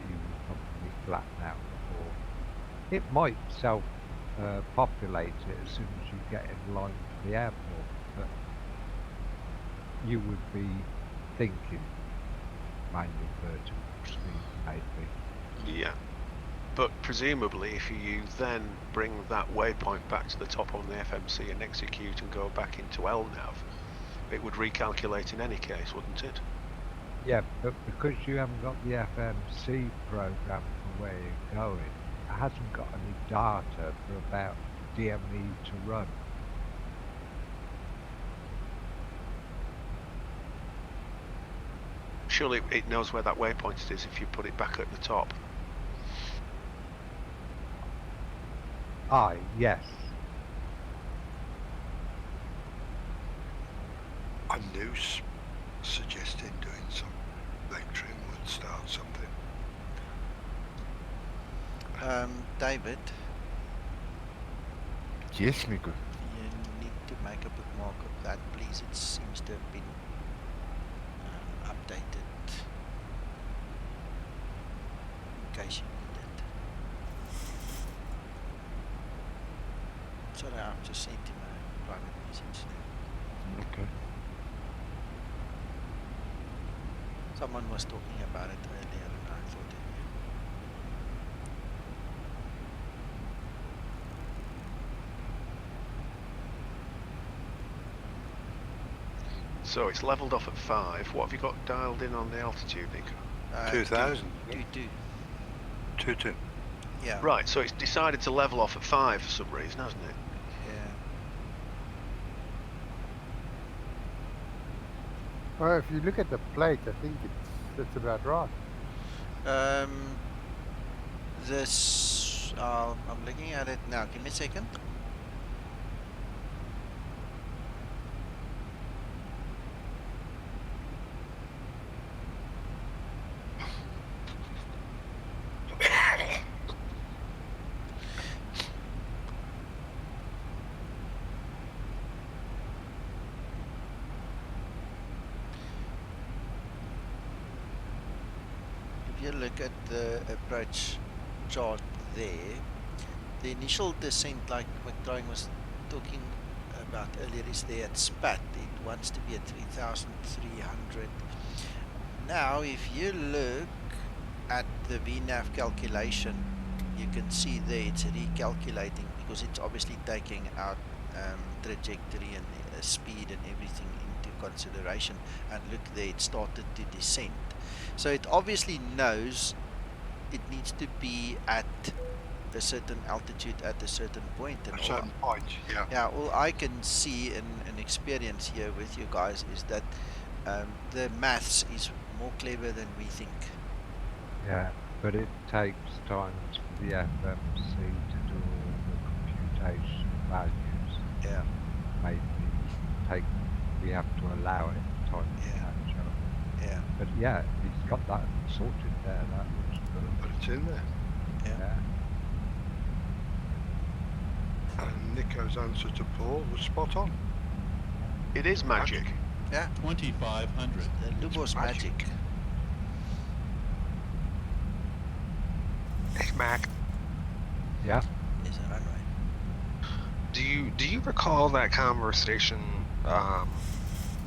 you would probably flatten out before. It might self-populate it as soon as you get in line for the airport, but you would be thinking manual vertical speed maybe. Yeah. But presumably, if you then bring that waypoint back to the top on the FMC and execute and go back into LNAV, it would recalculate in any case, wouldn't it? Yeah, but because you haven't got the FMC program for where you're going, it hasn't got any data for about DME to run. Surely it knows where that waypoint is if you put it back at the top. Yes. A noose suggesting doing some lecturing would start something. David, Yes, Nico. you need to make a bookmark of that, please. It seems to have been updated in case you need it. Sorry, I've just sent him a private message there. Okay. Someone was talking about it earlier and I thought it. So it's levelled off at 5. What have you got dialed in on the altitude, Nico? 2000. 22. Yeah. Right, so it's decided to level off at 5 for some reason, hasn't it? Yeah. Well, if you look at the plate, I think that's about right. This, I'm looking at it now. Give me a second. If you look at the approach chart there, the initial descent, like McDrawing was talking about earlier, is there at SPAT. It wants to be at 3,300. Now, if you look at the VNAV calculation, you can see there it's recalculating because it's obviously taking out trajectory and speed and everything into consideration. And look there, it started to descend. So it obviously knows it needs to be at a certain altitude at a certain point. And a certain point, yeah. Yeah, all I can see and experience here with you guys is that the maths is more clever than we think. Yeah, but it takes time for the FMC to do all the computation values. Yeah. Maybe we have to allow it time to catch up. Yeah. But yeah, he's got that sorted there. That looks good. But it's in there. Yeah. And Nico's answer to Paul was spot on. It is magic. Yeah. 2,500. The Lubos magic. Hey, Mac. Yeah. Is a runway. Do you recall that conversation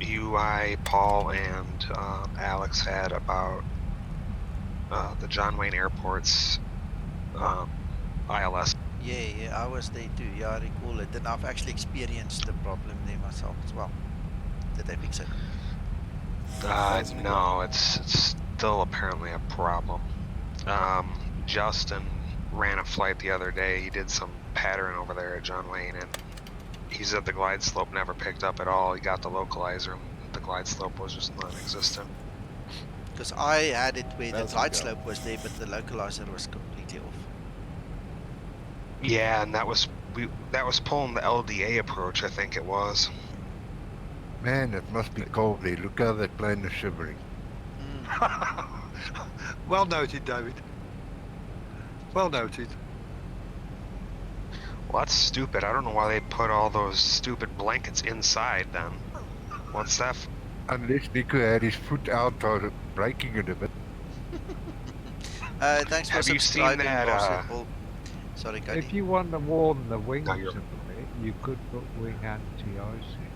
UI, Paul, and Alex had about the John Wayne Airport's ILS? Yeah, I was there too. Yeah, I recall it. And I've actually experienced the problem there myself as well. Did they fix it? No, it's still apparently a problem. Justin ran a flight the other day. He did some pattern over there at John Wayne, and he said the glide slope never picked up at all. He got the localizer, and the glide slope was just non-existent. Because I had it where the glide slope was there, but the localizer was completely off. Yeah, and that was pulling the LDA approach, I think it was. Man, it must be cold there. Look how that plane is shivering. Well noted, David. Well noted. Well, that's stupid. I don't know why they put all those stupid blankets inside then. What's that? Unless Nico had his foot out or breaking it a bit. Thanks for Have you seen subscribing, that, Russell. Sorry, Cody. If you want to warm the wings a bit, you could put wing anti-icing.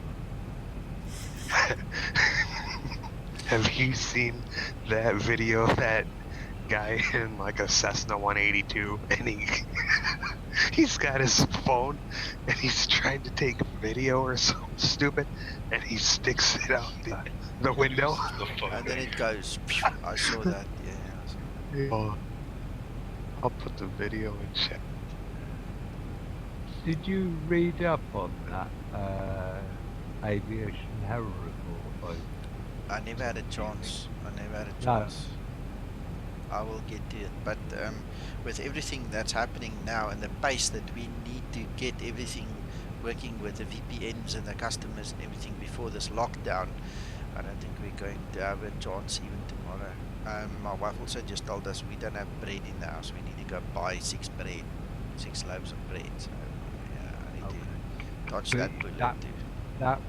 Have you seen that video that guy in like a Cessna 182, and he's got his phone, and he's trying to take video or something stupid, and he sticks it out the window. And then it goes. I saw that. Yeah, I saw that. Oh, I'll put the video in chat. Did you read up on that aviation error report? I never had a chance. I will get to it. But with everything that's happening now and the pace that we need to get everything working with the VPNs and the customers and everything before this lockdown, I don't think we're going to have a chance even tomorrow. My wife also just told us we don't have bread in the house. We need to go buy 6 loaves of bread. So yeah, I need to dodge that bullet too. That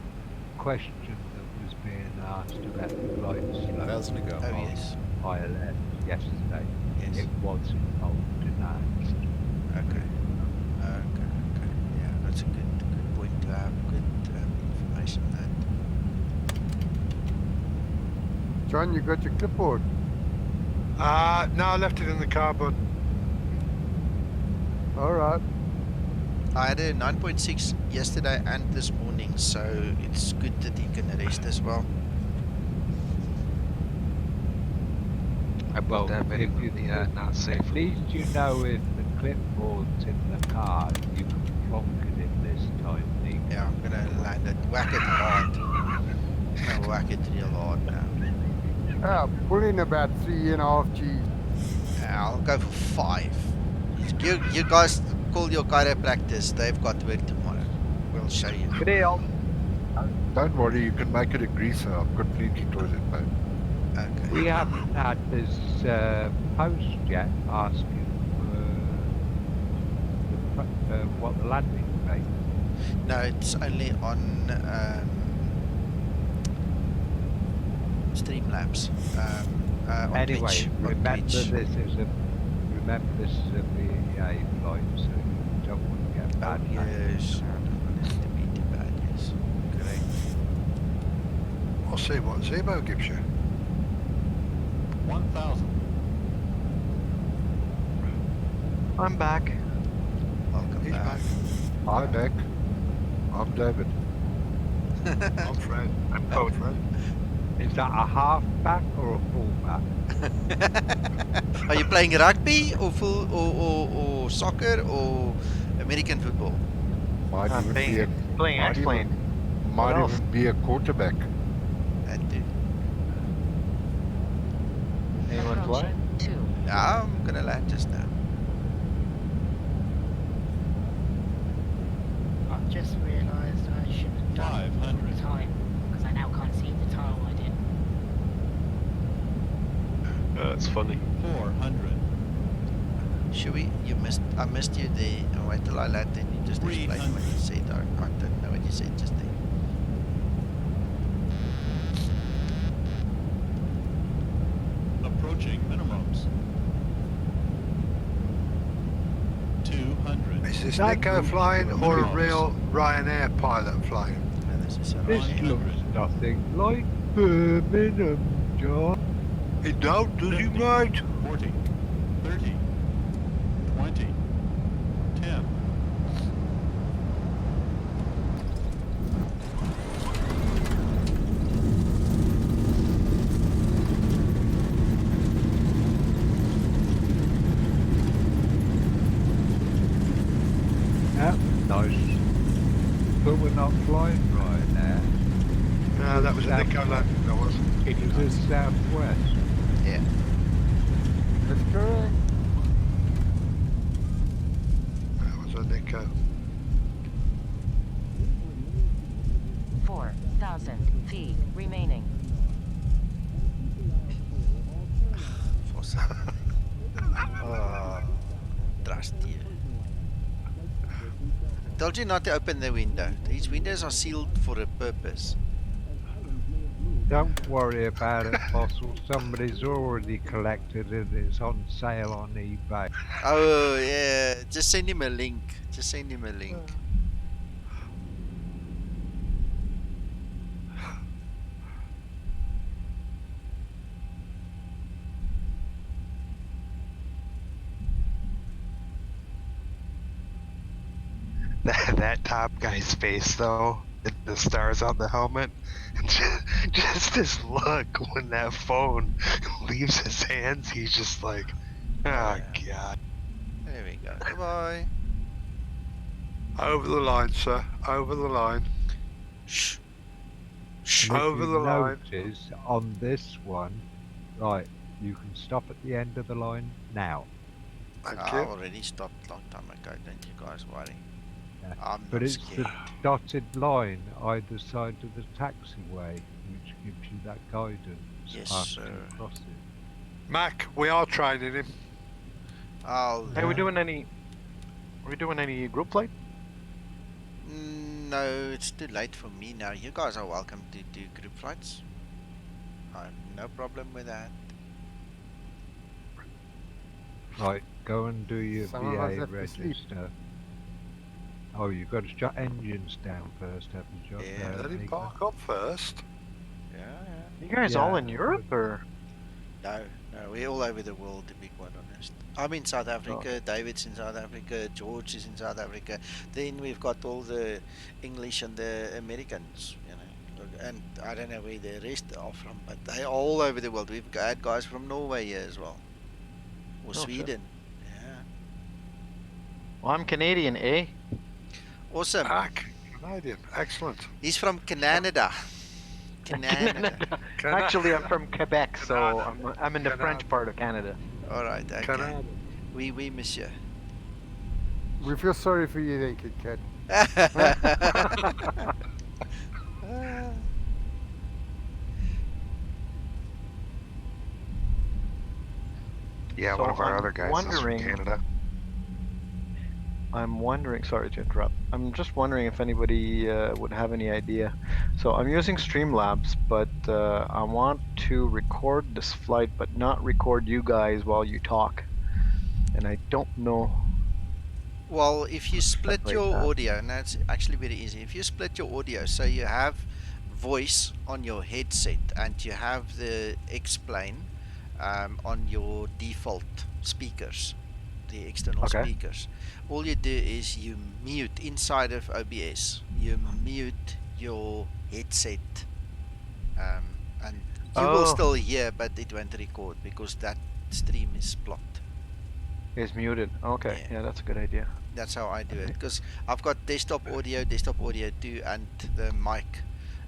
question that was being asked about the flight slope 1,000 to go. Oh yes. ILS yesterday. Yes. It was involved in that. Okay. Yeah, that's a good point to have. Good information on that. John, you got your clipboard? No, I left it in the car, but All right. I had a 9.6 yesterday and this morning, so it's good that he can rest as well. I put that video in the not safe. At least you know if the clipboard's in the car, you can plonk it in this time. Yeah, I'm gonna land it, whack it hard. I'm gonna whack it real hard now. Pull in about 3.5 G. Yeah, I'll go for 5. You guys call your chiropractors. They've got work tomorrow. We'll show you. Don't worry, you can make it a greaser. I've got plenty toilet paper. Okay. We haven't had this post yet asking what the landing rate. No, it's only on Streamlabs. On Anyway, Twitch. remember this is a VA flight, so you don't want to get bad. Yes, I don't want it to be too bad. Yes, correct. I'll see what Zibo gives you. 1,000. I'm back. Welcome He's back. Hi, Beck. I'm David. I'm Fred. I'm Cody. Fred. Is that a half back or a full back? Are you playing rugby or or soccer or American football? Might even be a playing X-Plane. Might even be a quarterback. That too. Anyone play? I'm gonna land just now. I've just realised I should have done 500. the time because I now can't see the tile I did. That's funny. 400. Should we? I missed you there. Oh, wait till I land, then you just explain what you said. I don't know what you said just there. Approaching minimums. 200. Is this Nico flying or a real Ryanair pilot flying? This looks nothing like Birmingham, John. It don't, does it, mate? 40. 30. 20. 10. Yeah, nice. But we're not flying right now. No, that was a Nico landing, that was. It was southwest. Yeah. That's correct. That was a Nico. 4,000 feet remaining. Trust you. Told you not to open the window. These windows are sealed for a purpose. Don't worry about it, Fossil. Somebody's already collected it. It's on sale on eBay. Oh yeah, just send him a link. Just send him a link. That top guy's face though, and the stars on the helmet, just his look when that phone leaves his hands, he's just like, oh god. There we go. Goodbye. Over the line, sir. Over the line. Shh. And if Over you the line. notice on this one, right, you can stop at the end of the line now. Thank I you. already stopped a long time ago. Don't you guys worry. Yeah. I'm But not it's scared. the dotted line either side of the taxiway which gives you that guidance Yes, after sir. you cross it. Mac, we are training him. Hey, we doing any? Are we doing any group flight? No, it's too late for me now. You guys are welcome to do group flights. I have no problem with that. Right, go and do your Some of us VA have to sleep. register. Oh, you've got to shut engines down first, haven't you? Yeah. Let him Nico? park up first. Yeah. You guys all in Europe or? No, we're all over the world, to be quite honest. I'm in South Africa, David's in South Africa, George is in South Africa. Then we've got all the English and the Americans, you know. And I don't know where the rest are from, but they're all over the world. We've got guys from Norway here as well. Or shit. Sweden. Yeah. Well, I'm Canadian, eh? Awesome. Canadian. Excellent. He's from Canada. Canada. Actually, I'm from Quebec, so I'm in the French part of Canada. All right, okay. Canada. Oui, monsieur. We feel sorry for you then, Kit Kat. Yeah, So one of our I'm other guys is from Canada. I'm wondering, sorry to interrupt. I'm just wondering if anybody would have any idea. So I'm using Streamlabs, but I want to record this flight, but not record you guys while you talk. And I don't know. Well, if you split separate your that. audio, and that's actually very easy. If you split your audio, so you have voice on your headset and you have the explain on your default speakers, the external Okay. speakers. All you do is you mute inside of OBS. You mute your headset, and you will Oh. still hear, but it won't record because that stream is blocked. It's muted. Okay, yeah, that's a good idea. That's how I do it, because I've got desktop audio 2, and the mic,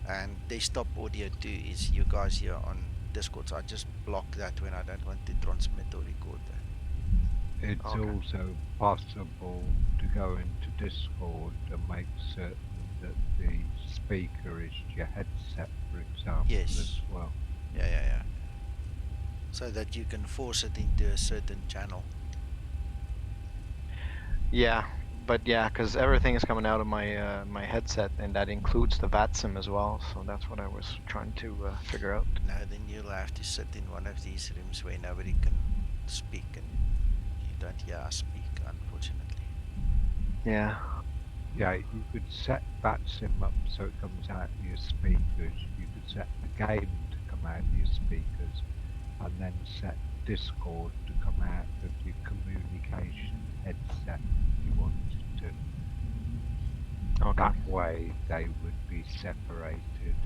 and desktop audio 2 is you guys here on Discord, so I just block that when I don't want to transmit or record that. It's also possible to go into Discord and make certain that the speaker is your headset, for example, Yes. as well. Yeah. So that you can force it into a certain channel. Yeah, but yeah, because everything is coming out of my my headset, and that includes the VATSIM as well. So that's what I was trying to figure out. No, then you'll have to sit in one of these rooms where nobody can speak and you don't hear us speak, unfortunately. Yeah. Yeah, you could set VATSIM up so it comes out of your speakers. You could set the game to come out of your speakers, and then set Discord to come out of your communication headset if you wanted to. Okay. That way they would be separated.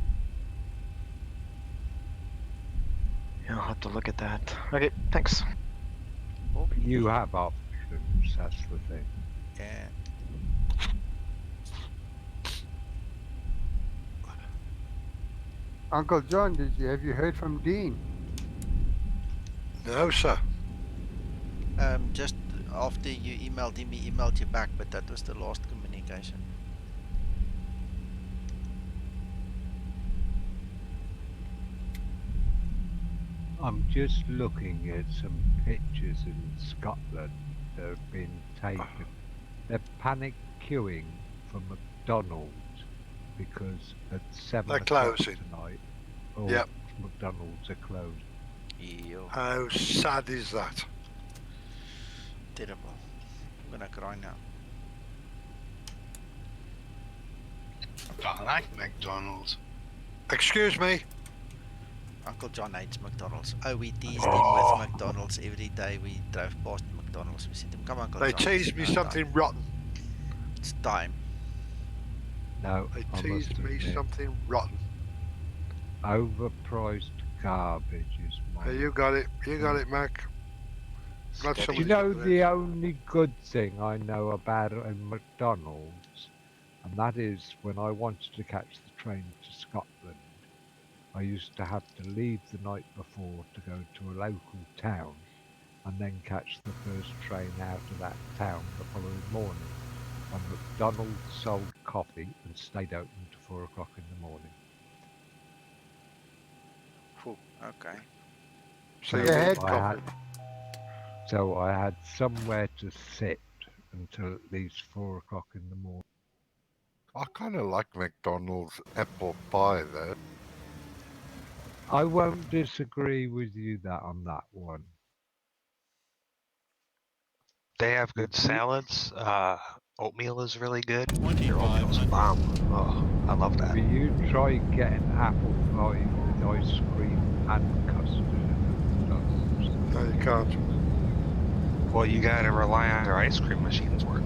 Yeah, I'll have to look at that. Okay, thanks. You have options, that's the thing. Yeah. Uncle John, have you heard from Dean? No, sir. Just after you emailed him, he emailed you back, but that was the last communication. I'm just looking at some pictures in Scotland that have been taken. They're panic queuing for McDonald's because at 7 They're o'clock closing. tonight, all Yep. McDonald's are closed. How sad is that? Terrible. I'm gonna cry now. I like McDonald's. Excuse me. Uncle John hates McDonald's. Oh, we teased him with McDonald's every day we drove past McDonald's. We said to him, come on, Uncle They John. teased me something rotten. time. No, They I must teased me admit, something rotten. overpriced garbage is my. Hey, you got it. You got it, Mac. Glad Do you somebody's know got the it. only good thing I know about in McDonald's, and that is when I wanted to catch the train to Scotland, I used to have to leave the night before to go to a local town, and then catch the first train out of that town the following morning. And McDonald's sold coffee and stayed open to 4 o'clock in the morning. Okay. So you need coffee. So I had somewhere to sit until at least 4 o'clock in the morning. I kind of like McDonald's apple pie though. I won't disagree with you on that one. They have good salads. Oatmeal is really good. Their 2500. oatmeal's a bomb. Oh, I love that. Will you try getting apple pie with ice cream and custard at McDonald's? No, you can't. Well, you gotta rely on their ice cream machines work.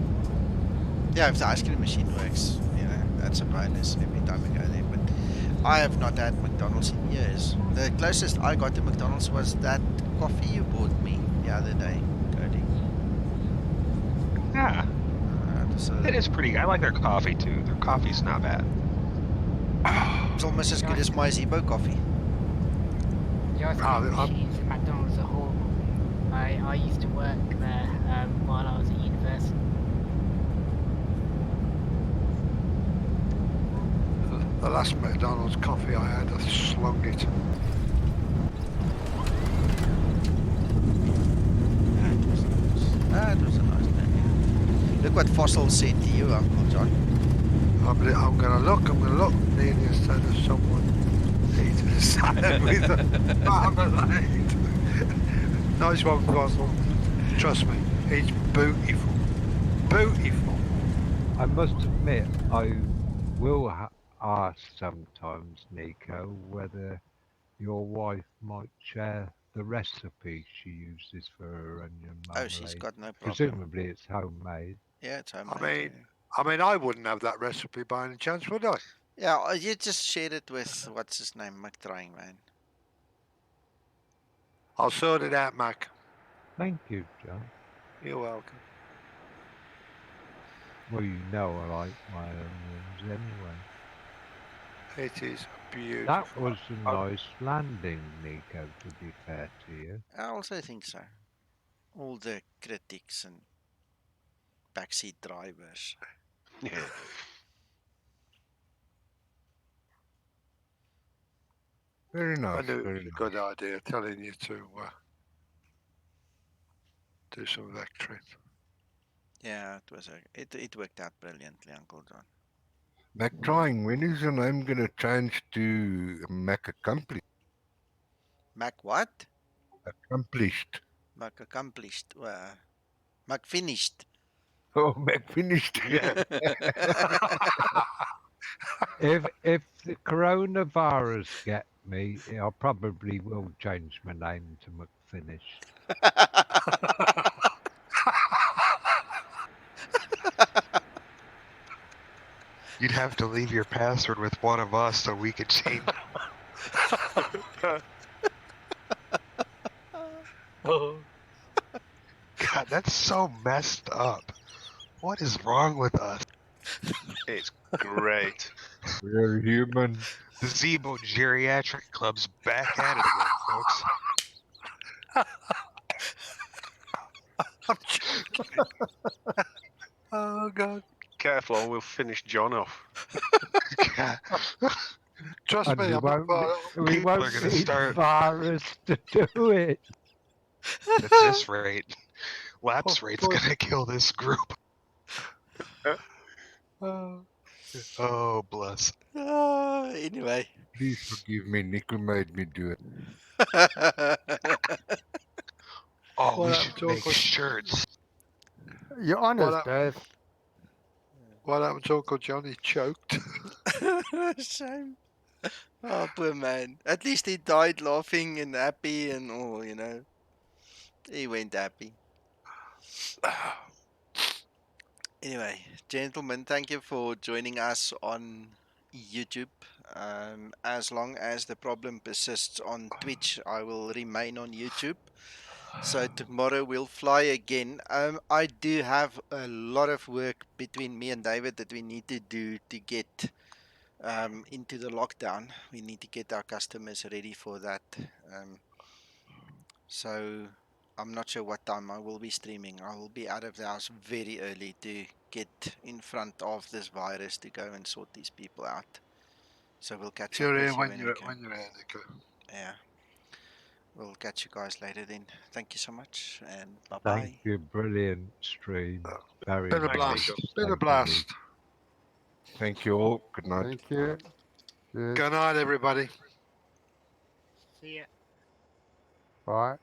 Yeah, if the ice cream machine works, you know, that's a bonus every time we go there. But I have not had McDonald's in years. The closest I got to McDonald's was that coffee you bought me the other day, Cody. Yeah. It is pretty. I like their coffee too. Their coffee's not bad. It's almost as good as my Zibo coffee. The ice cream machines at McDonald's are horrible. I used to work there while I was at university. The last McDonald's coffee I had, I slung it. That was a nice day. Look what Fossil said to you, Uncle John. I'm gonna look, nearly instead of someone eating a salad with a marmalade. Nice one, Fossil. Trust me, it's beautiful. Beautiful. I must admit, I will ask sometimes, Nico, whether your wife might share the recipe she uses for her onion marmalade. Oh, she's got no problem. Presumably it's homemade. Yeah, it's homemade. I mean, I wouldn't have that recipe by any chance, would I? Yeah, you just shared it with, what's his name, McTrying, man. I'll sort it out, Mac. Thank you, John. You're welcome. Well, you know I like my onions anyway. It is beautiful. That was a nice landing, Nico, to be fair to you. I also think so. All the critics and backseat drivers. Yeah. Very nice. I knew it very was a nice. good idea telling you to do some vectoring. Yeah, it worked out brilliantly, Uncle John. Mac Trying, when is your name going to change to Mac Accomplished? Mac what? Accomplished. Mac accomplished. Mac finished. Oh, Mac finished. If the coronavirus get me, I probably will change my name to McFinish. You'd have to leave your password with one of us so we could change. Oh. God, that's so messed up. What is wrong with us? It's great. We're human. The Zibo Geriatric Club's back at it again, folks. Oh, God. Careful, or we'll finish John off. Trust And me, we I'm not we People won't are gonna need start- virus to do it. At this rate, lapse rate's gonna kill this group. Oh, bless. Anyway. Please forgive me. Nico made me do it. Oh, What we happened should to make Uncle- shirts. You're honest, Dave. What happened to Uncle John? He choked. Shame. Oh, poor man. At least he died laughing and happy and all, you know. He went happy. Anyway, gentlemen, thank you for joining us on YouTube. As long as the problem persists on Twitch, I will remain on YouTube. So tomorrow we'll fly again. I do have a lot of work between me and David that we need to do to get into the lockdown. We need to get our customers ready for that. So I'm not sure what time I will be streaming. I will be out of the house very early to get in front of this virus to go and sort these people out. So we'll catch up You're with here you when when we you're can. here, Nico. Yeah. We'll catch you guys later then. Thank you so much and bye Thank bye. you. Brilliant stream. Very Been a nice. blast. Been a Thank blast. you. Thank you all. Good night. Thank you. Cheers. Good night, everybody. See ya. Bye.